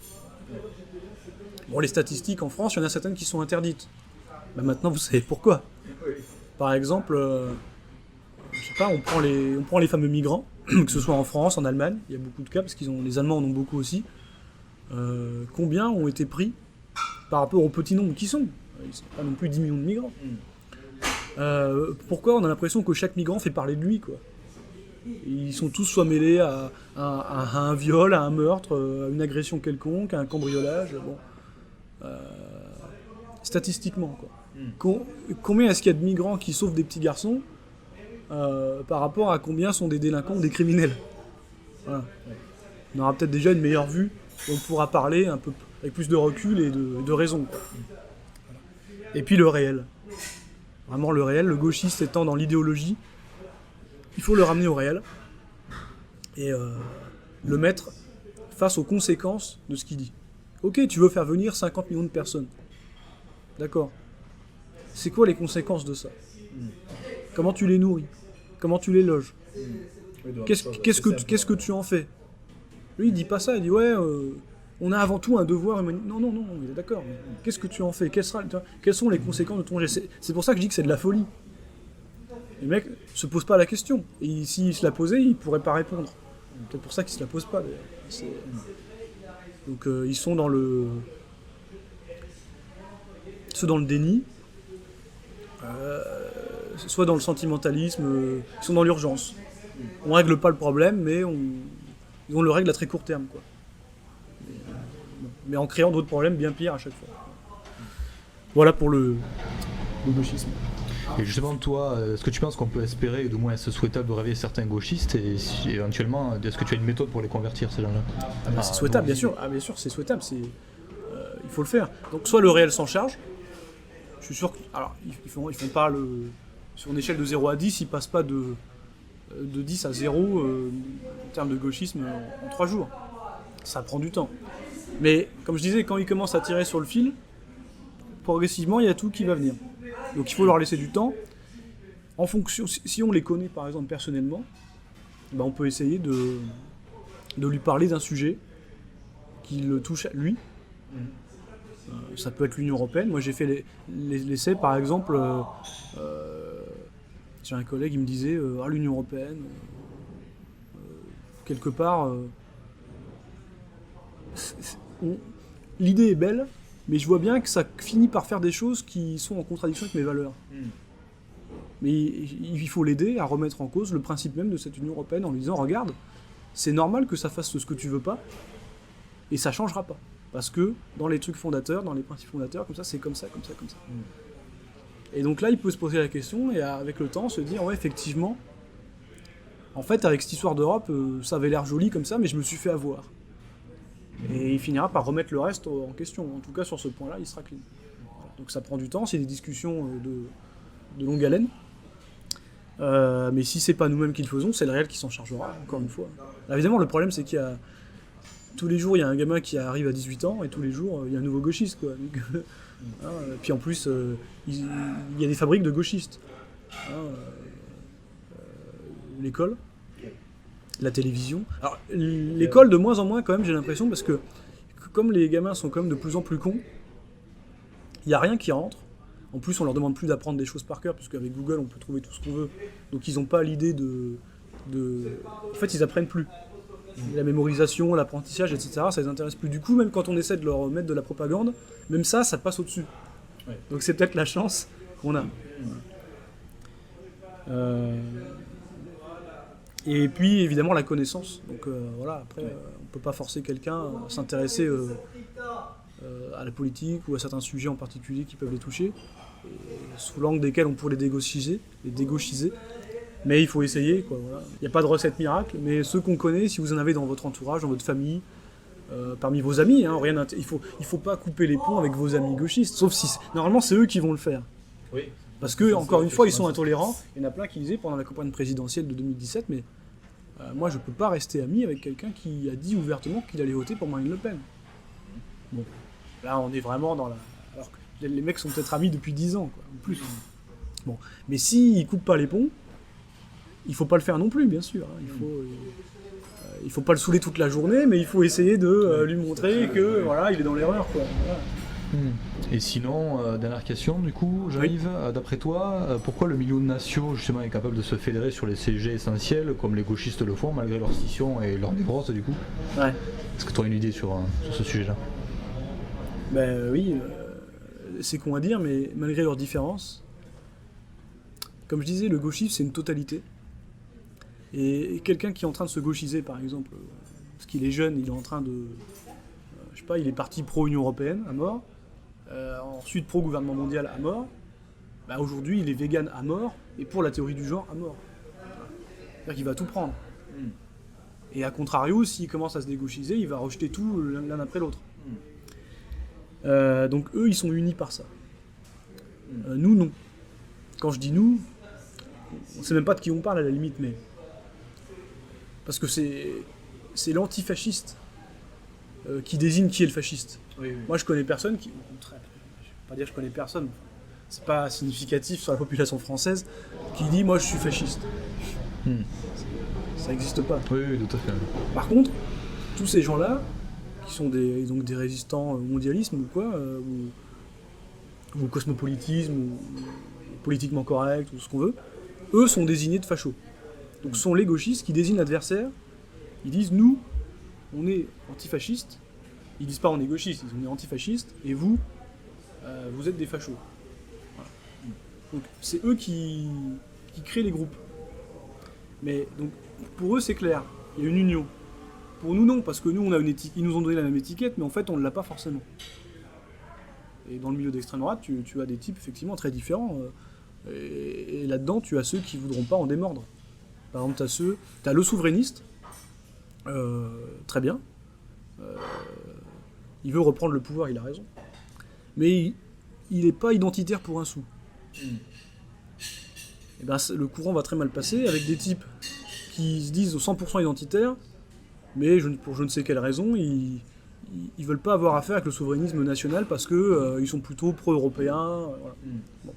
Bon, les statistiques en France, il y en a certaines qui sont interdites. Ben maintenant, vous savez pourquoi. Par exemple, je sais pas, on prend les fameux migrants, que ce soit en France, en Allemagne, il y a beaucoup de cas, parce les Allemands en ont beaucoup aussi. Combien ont été pris par rapport au petit nombre qui sont? Ils ne sont pas non plus 10 millions de migrants. Pourquoi on a l'impression que chaque migrant fait parler de lui, quoi? Ils sont tous soit mêlés à un viol, à un meurtre, à une agression quelconque, à un cambriolage. Bon. Statistiquement, quoi. Combien est-ce qu'il y a de migrants qui sauvent des petits garçons par rapport à combien sont des délinquants ou des criminels? Voilà. On aura peut-être déjà une meilleure vue, on pourra parler un peu avec plus de recul et de raison, quoi. Et puis le réel. Vraiment le réel, le gauchiste étant dans l'idéologie, il faut le ramener au réel et le mettre face aux conséquences de ce qu'il dit. Ok, tu veux faire venir 50 millions de personnes. D'accord. C'est quoi les conséquences de ça? Comment tu les nourris? Comment tu les loges? Qu'est-ce que tu en fais? Lui, il dit pas ça, il dit ouais, on a avant tout un devoir humanitaire. Non, il est d'accord. Mais qu'est-ce que tu en fais? Quelles sont les conséquences de ton geste? C'est pour ça que je dis que c'est de la folie. Les mecs se posent pas la question. Et s'ils se la posaient, ils pourraient pas répondre. Peut-être pour ça qu'ils se la posent pas, d'ailleurs. Donc ils sont dans le... Soit dans le déni, soit dans le sentimentalisme, ils sont dans l'urgence. On règle pas le problème, mais on le règle à très court terme, quoi. Mais en créant d'autres problèmes bien pires à chaque fois. Voilà pour le gauchisme. Et justement, toi, est-ce que tu penses qu'on peut espérer, ou du moins est-ce souhaitable de réveiller certains gauchistes, et éventuellement, est-ce que tu as une méthode pour les convertir, ces gens-là? C'est souhaitable, bien sûr. Ah, bien sûr, c'est souhaitable. Il faut le faire. Donc, soit le réel s'en charge. Je suis sûr que... Alors, ils font pas le... Sur une échelle de 0 à 10, ils passent pas de 10 à 0 en termes de gauchisme en 3 jours. Ça prend du temps. Mais, comme je disais, quand ils commencent à tirer sur le fil, progressivement, il y a tout qui va venir. Donc il faut leur laisser du temps. En fonction, si on les connaît par exemple personnellement, on peut essayer de lui parler d'un sujet qui le touche à lui. Ça peut être l'Union Européenne. Moi j'ai fait l'essai par exemple, j'ai un collègue, il me disait l'Union Européenne, quelque part, l'idée est belle, mais je vois bien que ça finit par faire des choses qui sont en contradiction avec mes valeurs. Mais il faut l'aider à remettre en cause le principe même de cette Union Européenne en lui disant, regarde, c'est normal que ça fasse ce que tu veux pas, et ça changera pas. Parce que dans les trucs fondateurs, dans les principes fondateurs, comme ça, c'est comme ça, comme ça, comme ça. Et donc là, il peut se poser la question, et avec le temps, se dire, ouais, effectivement, en fait, avec cette histoire d'Europe, ça avait l'air joli comme ça, mais je me suis fait avoir. Et il finira par remettre le reste en question. En tout cas, sur ce point-là, il sera clean. Donc ça prend du temps, c'est des discussions de longue haleine. Mais si c'est pas nous-mêmes qui le faisons, c'est le réel qui s'en chargera, encore une fois. Alors, évidemment, le problème, c'est qu'il y a... Tous les jours, il y a un gamin qui arrive à 18 ans, et tous les jours, il y a un nouveau gauchiste, quoi. Donc, puis en plus, il y a des fabriques de gauchistes. L'école, la télévision. Alors, l'école, de moins en moins, quand même, j'ai l'impression, parce que comme les gamins sont quand même de plus en plus cons, il n'y a rien qui rentre. En plus, on leur demande plus d'apprendre des choses par cœur, puisque avec Google, on peut trouver tout ce qu'on veut. Donc, ils n'ont pas l'idée de... En fait, ils apprennent plus. La mémorisation, l'apprentissage, etc., ça les intéresse plus. Du coup, même quand on essaie de leur mettre de la propagande, même ça passe au-dessus. Ouais. Donc c'est peut-être la chance qu'on a. Et puis évidemment la connaissance. Donc voilà, après on peut pas forcer quelqu'un à s'intéresser à la politique ou à certains sujets en particulier qui peuvent les toucher, sous l'angle desquels on pourrait les dégauchiser. Mais il faut essayer, quoi. Voilà. Il n'y a pas de recette miracle, mais ceux qu'on connaît, si vous en avez dans votre entourage, dans votre famille, parmi vos amis, hein, il faut pas couper les ponts avec vos amis gauchistes, sauf si normalement c'est eux qui vont le faire. Oui. Parce que, encore une fois, ils sont intolérants. Il y en a plein qui disaient pendant la campagne présidentielle de 2017, mais moi je peux pas rester ami avec quelqu'un qui a dit ouvertement qu'il allait voter pour Marine Le Pen. Bon, là on est vraiment dans la... Alors que les mecs sont peut-être amis depuis 10 ans, quoi, en plus. Bon, mais s'ils coupent pas les ponts, il faut pas le faire non plus, bien sûr. Hein. Il faut pas le saouler toute la journée, mais il faut essayer de lui montrer que voilà, il est dans l'erreur, quoi. Voilà. Et sinon, dernière question du coup, j'arrive, d'après toi, pourquoi le milieu national justement est capable de se fédérer sur les sujets essentiels comme les gauchistes le font malgré leur scission et leur névrose du coup? Ouais. Est-ce que tu as une idée sur ce sujet-là? Ben oui, c'est con à dire, mais malgré leurs différences, comme je disais, le gauchisme c'est une totalité. Et quelqu'un qui est en train de se gauchiser par exemple, parce qu'il est jeune, il est en train de... je sais pas, il est parti pro-Union Européenne à mort, ensuite pro-gouvernement mondial à mort, bah aujourd'hui il est vegan à mort, et pour la théorie du genre à mort. C'est-à-dire qu'il va tout prendre. Et à contrario, s'il commence à se dégauchiser, il va rejeter tout l'un après l'autre. Donc eux, ils sont unis par ça. Nous, non. Quand je dis nous, on sait même pas de qui on parle à la limite, mais... Parce que c'est l'antifasciste qui désigne qui est le fasciste. Oui, oui. Moi, je connais personne qui... Je vais pas dire que je connais personne. C'est pas significatif sur la population française qui dit « moi, je suis fasciste ». Ça n'existe pas. Oui, tout à fait. Par contre, tous ces gens-là, qui sont donc des résistants au mondialisme ou quoi, ou au cosmopolitisme, ou politiquement correct, ou ce qu'on veut, eux sont désignés de fachos. Donc ce sont les gauchistes qui désignent l'adversaire. Ils disent nous, on est antifascistes. Ils disent pas on est gauchistes, ils disent on est antifascistes, et vous, vous êtes des fachos. Voilà. Donc c'est eux qui créent les groupes. Mais donc pour eux c'est clair, il y a une union. Pour nous non, parce que nous on a une étiquette, ils nous ont donné la même étiquette, mais en fait on ne l'a pas forcément. Et dans le milieu d'extrême droite, tu as des types effectivement très différents. Et là-dedans, tu as ceux qui voudront pas en démordre. Par exemple, tu as le souverainiste, très bien. Il veut reprendre le pouvoir, il a raison. Mais il n'est pas identitaire pour un sou. Et ben, le courant va très mal passer avec des types qui se disent 100% identitaires, mais pour je ne sais quelle raison, ils veulent pas avoir affaire avec le souverainisme national parce que ils sont plutôt pro-européens. Voilà. Bon.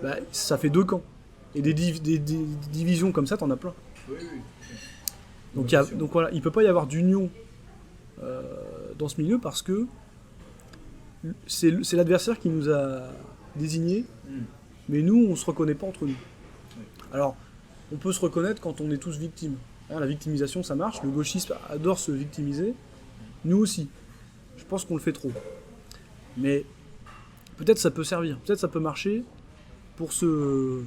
Bah, ça fait deux camps. Et des divisions comme ça, t'en as plein. Oui, oui. Donc voilà, il peut pas y avoir d'union dans ce milieu parce que c'est l'adversaire qui nous a désignés, mais nous, on se reconnaît pas entre nous. Alors, on peut se reconnaître quand on est tous victimes. Hein, la victimisation, ça marche. Le gauchisme adore se victimiser. Nous aussi. Je pense qu'on le fait trop. Mais peut-être ça peut servir. Peut-être ça peut marcher pour se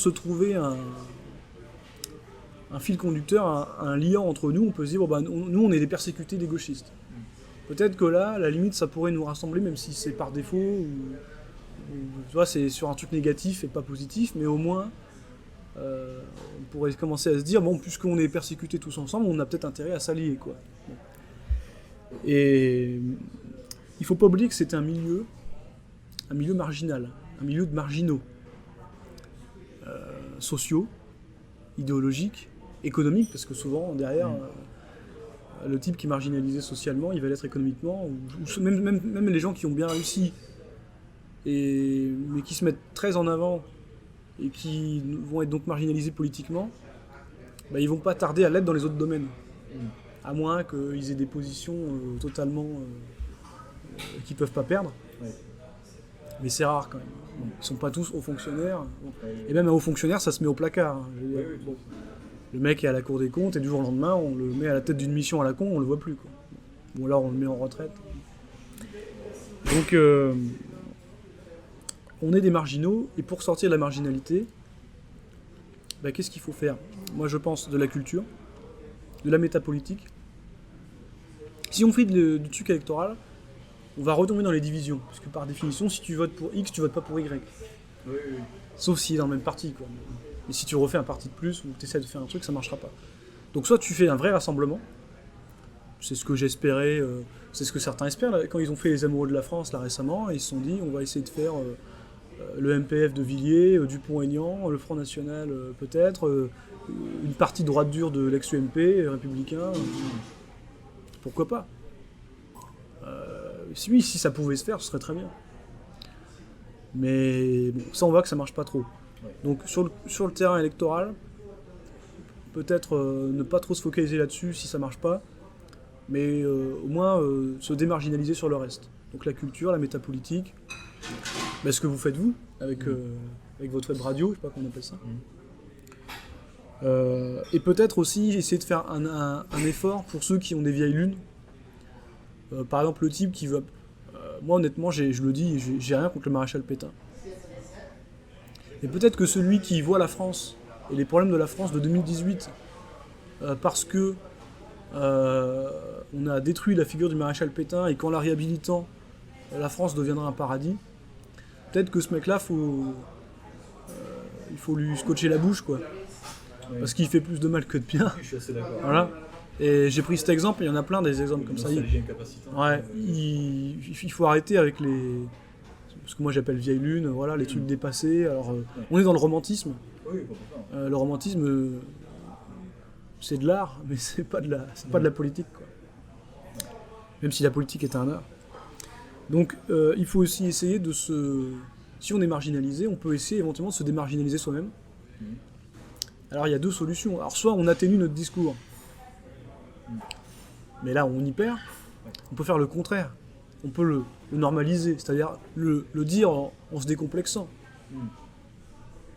trouver un fil conducteur, un liant entre nous. On peut se dire, bon, bah, nous, on est des persécutés des gauchistes. Peut-être que là, à la limite, ça pourrait nous rassembler, même si c'est par défaut, ou tu vois, c'est sur un truc négatif et pas positif, mais au moins, on pourrait commencer à se dire, bon, puisqu'on est persécutés tous ensemble, on a peut-être intérêt à s'allier, quoi. Et il faut pas oublier que c'est un milieu marginal, un milieu de marginaux, sociaux, idéologiques, économiques, parce que souvent, derrière, le type qui est marginalisé socialement, il va l'être économiquement, ou même les gens qui ont bien réussi, mais qui se mettent très en avant, et qui vont être donc marginalisés politiquement, bah, ils vont pas tarder à l'être dans les autres domaines. À moins qu'ils aient des positions totalement qu'ils peuvent pas perdre. Ouais. Mais c'est rare quand même. Bon, ils sont pas tous hauts fonctionnaires. Bon. Et même un haut fonctionnaire, ça se met au placard. Hein. Je veux dire, bon. Le mec est à la Cour des comptes et du jour au lendemain, on le met à la tête d'une mission à la con, on le voit plus, quoi. Ou alors on le met en retraite. Donc, on est des marginaux, et pour sortir de la marginalité, bah, qu'est-ce qu'il faut faire? Moi, je pense de la culture, de la métapolitique. Si on fait du truc électoral, on va retomber dans les divisions. Parce que par définition, si tu votes pour X, tu votes pas pour Y. Oui. Sauf s'il est dans le même parti, quoi. Mais si tu refais un parti de plus ou tu essaies de faire un truc, ça marchera pas. Donc soit tu fais un vrai rassemblement, c'est ce que j'espérais, c'est ce que certains espèrent. Là, quand ils ont fait les Amoureux de la France là récemment, ils se sont dit on va essayer de faire le MPF de Villiers, Dupont-Aignan, le Front National peut-être, une partie droite dure de l'ex-UMP, républicain. Pourquoi pas? Si ça pouvait se faire, ce serait très bien. Mais bon, ça on voit que ça marche pas trop. Ouais. Donc sur le terrain électoral, peut-être ne pas trop se focaliser là-dessus si ça marche pas, mais au moins se démarginaliser sur le reste. Donc la culture, la métapolitique, ce que vous faites vous, avec votre web radio, je sais pas comment on appelle ça. Et peut-être aussi essayer de faire un effort pour ceux qui ont des vieilles lunes. Par exemple le type qui veut... moi honnêtement, je le dis, j'ai rien contre le maréchal Pétain. Et peut-être que celui qui voit la France et les problèmes de la France de 2018 parce que on a détruit la figure du maréchal Pétain et qu'en la réhabilitant, la France deviendra un paradis, peut-être que ce mec-là, il faut lui scotcher la bouche, quoi. Oui. Parce qu'il fait plus de mal que de bien. Je suis assez d'accord. Voilà. Et j'ai pris cet exemple, il y en a plein des exemples comme ça. Ouais, il faut arrêter avec ce que moi j'appelle vieille lune, voilà, les trucs dépassés. Alors, on est dans le romantisme. Oui, le romantisme, c'est de l'art, mais c'est pas de la politique, quoi. Même si la politique est un art. Donc, il faut aussi essayer de se... Si on est marginalisé, on peut essayer éventuellement de se démarginaliser soi-même. Alors, il y a deux solutions. Alors, soit on atténue notre discours, mais là, on y perd. On peut faire le contraire. On peut le normaliser, c'est-à-dire le dire en se décomplexant.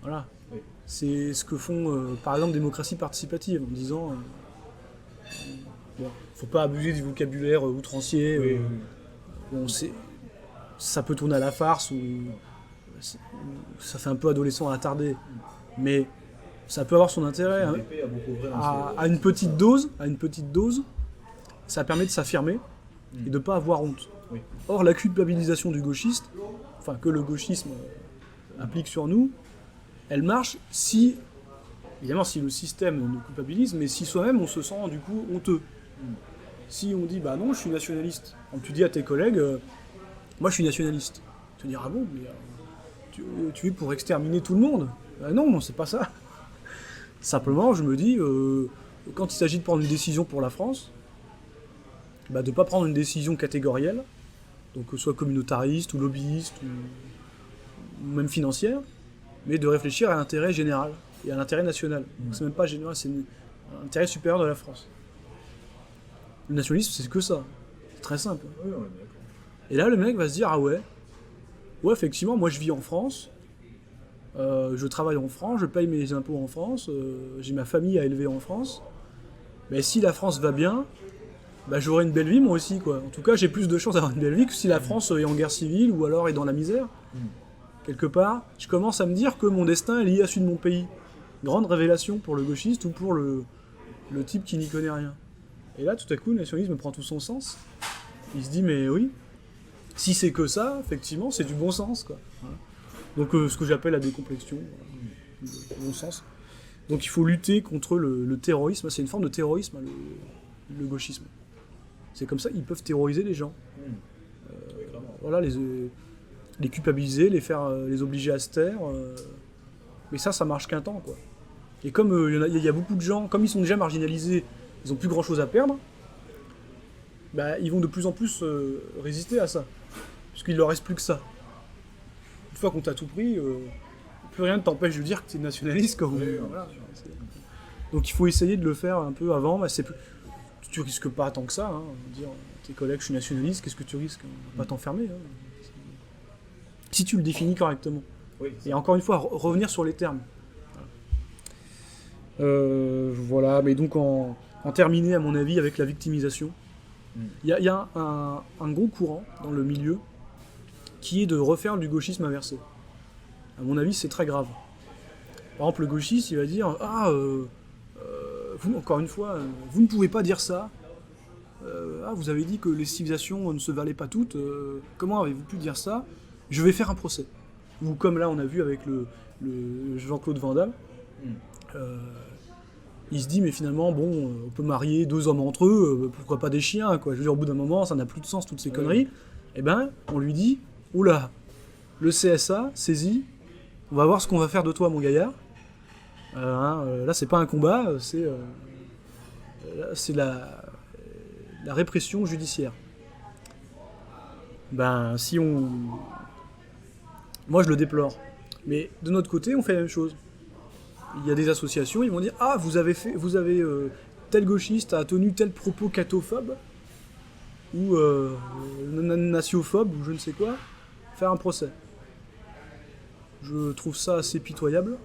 Voilà. Oui. C'est ce que font, par exemple, démocratie participative, en disant faut pas abuser du vocabulaire outrancier. Oui. Bon, ça peut tourner à la farce ou ça fait un peu adolescent attardé, mais ça peut avoir son intérêt à une petite dose. Ça permet de s'affirmer et de ne pas avoir honte. Oui. Or, la culpabilisation du gauchiste, enfin que le gauchisme applique sur nous, elle marche évidemment si le système nous culpabilise, mais si soi-même on se sent du coup honteux. Si on dit bah non, je suis nationaliste, quand tu dis à tes collègues moi je suis nationaliste, tu vas dire ah bon, mais tu es pour exterminer tout le monde? Non, c'est pas ça. Simplement, je me dis quand il s'agit de prendre une décision pour la France, de ne pas prendre une décision catégorielle, donc que ce soit communautariste ou lobbyiste ou même financière, mais de réfléchir à l'intérêt général et à l'intérêt national. Donc c'est même pas général, c'est l'intérêt supérieur de la France. Le nationalisme, c'est que ça. C'est très simple. Oui, et là, le mec va se dire, ah ouais, effectivement, moi je vis en France, je travaille en France, je paye mes impôts en France, j'ai ma famille à élever en France, mais si la France va bien, j'aurai une belle vie moi aussi, quoi. En tout cas, j'ai plus de chances d'avoir une belle vie que si la France est en guerre civile ou alors est dans la misère. Quelque part, je commence à me dire que mon destin est lié à celui de mon pays. Grande révélation pour le gauchiste ou pour le type qui n'y connaît rien. Et là, tout à coup, le nationalisme prend tout son sens. Il se dit, mais oui, si c'est que ça, effectivement, c'est du bon sens, quoi. Voilà. Donc, ce que j'appelle la décomplexion, du bon sens. Donc, il faut lutter contre le terrorisme. C'est une forme de terrorisme, le gauchisme. C'est comme ça, ils peuvent terroriser les gens. Voilà, les culpabiliser, les obliger à se taire. Mais ça marche qu'un temps, quoi. Et comme il y a beaucoup de gens, comme ils sont déjà marginalisés, ils n'ont plus grand chose à perdre, ils vont de plus en plus résister à ça. Puisqu'il ne leur reste plus que ça. Une fois qu'on t'a tout pris, plus rien ne t'empêche de dire que tu es nationaliste. Quoi. Voilà. Donc il faut essayer de le faire un peu avant. Tu risques pas tant que ça. Hein, dire tes collègues, je suis nationaliste, qu'est-ce que tu risques? On va pas t'enfermer. Hein. Si tu le définis correctement. Oui, et encore une fois, revenir sur les termes. Voilà, mais donc en terminer, à mon avis, avec la victimisation. Il y a un gros courant dans le milieu qui est de refaire du gauchisme inversé. À mon avis, c'est très grave. Par exemple, le gauchiste, il va dire « Ah, vous, encore une fois, vous ne pouvez pas dire ça. Vous avez dit que les civilisations ne se valaient pas toutes. Comment avez-vous pu dire ça? Je vais faire un procès. » Ou comme là, on a vu avec le Jean-Claude Van Damme, il se dit, mais finalement, bon, on peut marier 2 hommes entre eux, pourquoi pas des chiens, quoi. Je veux dire, au bout d'un moment, ça n'a plus de sens, toutes ces conneries. Eh ben, on lui dit, oula, le CSA, saisi, on va voir ce qu'on va faire de toi, mon gaillard. Là, c'est pas un combat, c'est la répression judiciaire. Ben, moi, je le déplore. Mais de notre côté, on fait la même chose. Il y a des associations, ils vont dire « Ah, vous avez tel gauchiste a tenu tel propos cathophobe, ou natiophobe, ou je ne sais quoi, faire un procès. » Je trouve ça assez pitoyable,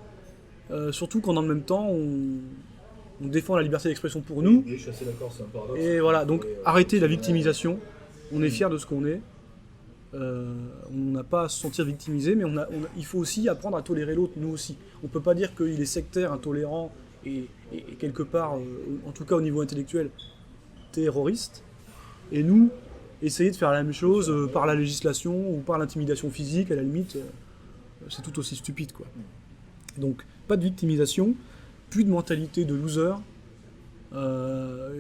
surtout quand en même temps, on défend la liberté d'expression pour nous. Oui, je suis assez d'accord, c'est un paradoxe. Et voilà, donc arrêtez la victimisation, on est fiers de ce qu'on est. On n'a pas à se sentir victimisé, mais il faut aussi apprendre à tolérer l'autre, nous aussi. On ne peut pas dire qu'il est sectaire, intolérant et quelque part, en tout cas au niveau intellectuel, terroriste. Et nous, essayer de faire la même chose par la législation ou par l'intimidation physique, à la limite, c'est tout aussi stupide, quoi. Donc, pas de victimisation, plus de mentalité de loser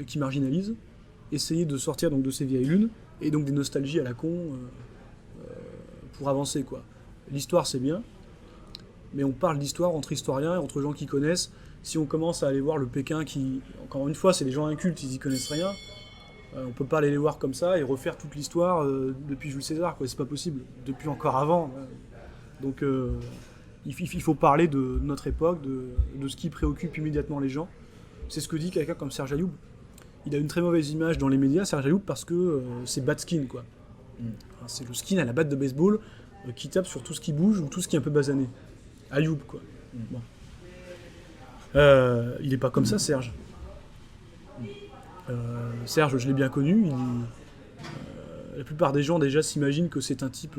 qui marginalise. Essayer de sortir donc de ces vieilles lunes et donc des nostalgies à la con. Pour avancer, quoi. L'histoire, c'est bien, mais on parle d'histoire entre historiens et entre gens qui connaissent. Si on commence à aller voir le Pékin qui, encore une fois, c'est des gens incultes, ils y connaissent rien, on peut pas aller les voir comme ça et refaire toute l'histoire depuis Jules César, quoi. C'est pas possible, depuis encore avant. Donc il faut parler de notre époque, de ce qui préoccupe immédiatement les gens. C'est ce que dit quelqu'un comme Serge Ayoub. Il a une très mauvaise image dans les médias, Serge Ayoub, parce que c'est bad skin, quoi. C'est le skin à la batte de baseball qui tape sur tout ce qui bouge ou tout ce qui est un peu basané. Ayoub, quoi. Bon. Il est pas comme ça, Serge. Serge, je l'ai bien connu. La plupart des gens déjà s'imaginent que c'est un type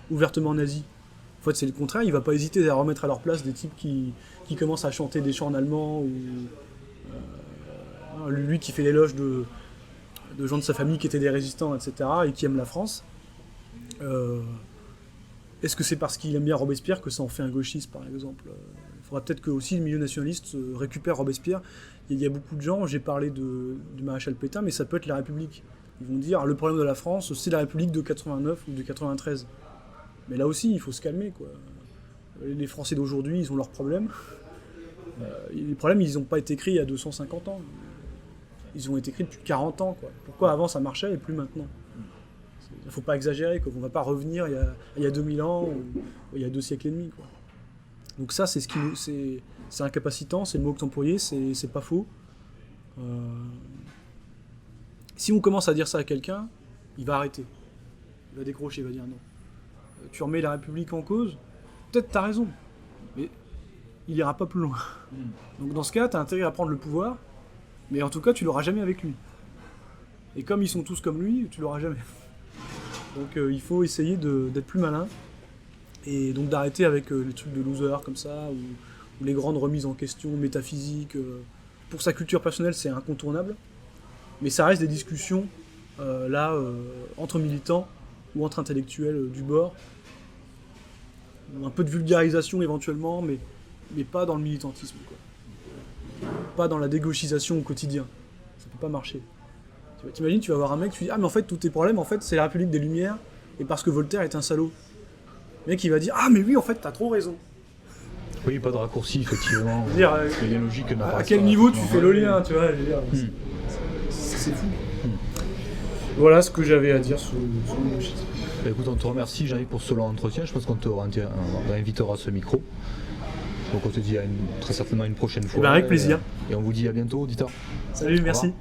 ouvertement nazi. En fait, c'est le contraire. Il va pas hésiter à remettre à leur place des types qui commencent à chanter des chants en allemand ou lui qui fait l'éloge de gens de sa famille qui étaient des résistants, etc., et qui aiment la France. Est-ce que c'est parce qu'il aime bien Robespierre que ça en fait un gauchiste, par exemple? Il faudra peut-être que aussi le milieu nationaliste récupère Robespierre. Il y a beaucoup de gens, j'ai parlé du maréchal Pétain, mais ça peut être la République. Ils vont dire, le problème de la France, c'est la République de 89 ou de 93. Mais là aussi, il faut se calmer, quoi. Les Français d'aujourd'hui, ils ont leurs problèmes. Les problèmes, ils n'ont pas été créés il y a 250 ans. Ils ont été écrits depuis 40 ans, quoi. Pourquoi avant ça marchait et plus maintenant? Il ne faut pas exagérer, quoi. On ne va pas revenir il y a 2000 ans ou il y a 2 siècles et demi, quoi. Donc ça, c'est incapacitant, c'est le mot que tu employais, c'est pas faux. Si on commence à dire ça à quelqu'un, il va arrêter. Il va décrocher, il va dire non. Tu remets la République en cause, peut-être tu as raison, mais il ira pas plus loin. Donc dans ce cas, tu as intérêt à prendre le pouvoir, mais en tout cas, tu l'auras jamais avec lui. Et comme ils sont tous comme lui, tu l'auras jamais. Donc il faut essayer d'être plus malin, et donc d'arrêter avec les trucs de loser comme ça, ou les grandes remises en question métaphysiques. Pour sa culture personnelle, c'est incontournable, mais ça reste des discussions entre militants ou entre intellectuels du bord. Un peu de vulgarisation éventuellement, mais pas dans le militantisme, quoi. Pas dans la dégauchisation au quotidien. Ça peut pas marcher. T'imagines, tu vas voir un mec, tu dis « Ah, mais en fait, tous tes problèmes, en fait, c'est la République des Lumières, et parce que Voltaire est un salaud. » Le mec, il va dire « Ah, mais oui, en fait, t'as trop raison. » Oui, pas de raccourci, effectivement. Les logiques à quel niveau tu fais le lien, tu vois, je veux dire, c'est fou. Voilà ce que j'avais à dire sur le gauchisme. Bah, écoute, on te remercie, Jean-Yves, pour ce long entretien. Je pense qu'on on invitera à ce micro. Donc on te dit très certainement une prochaine fois. Avec plaisir. Et on vous dit à bientôt, auditeurs. Salut, merci.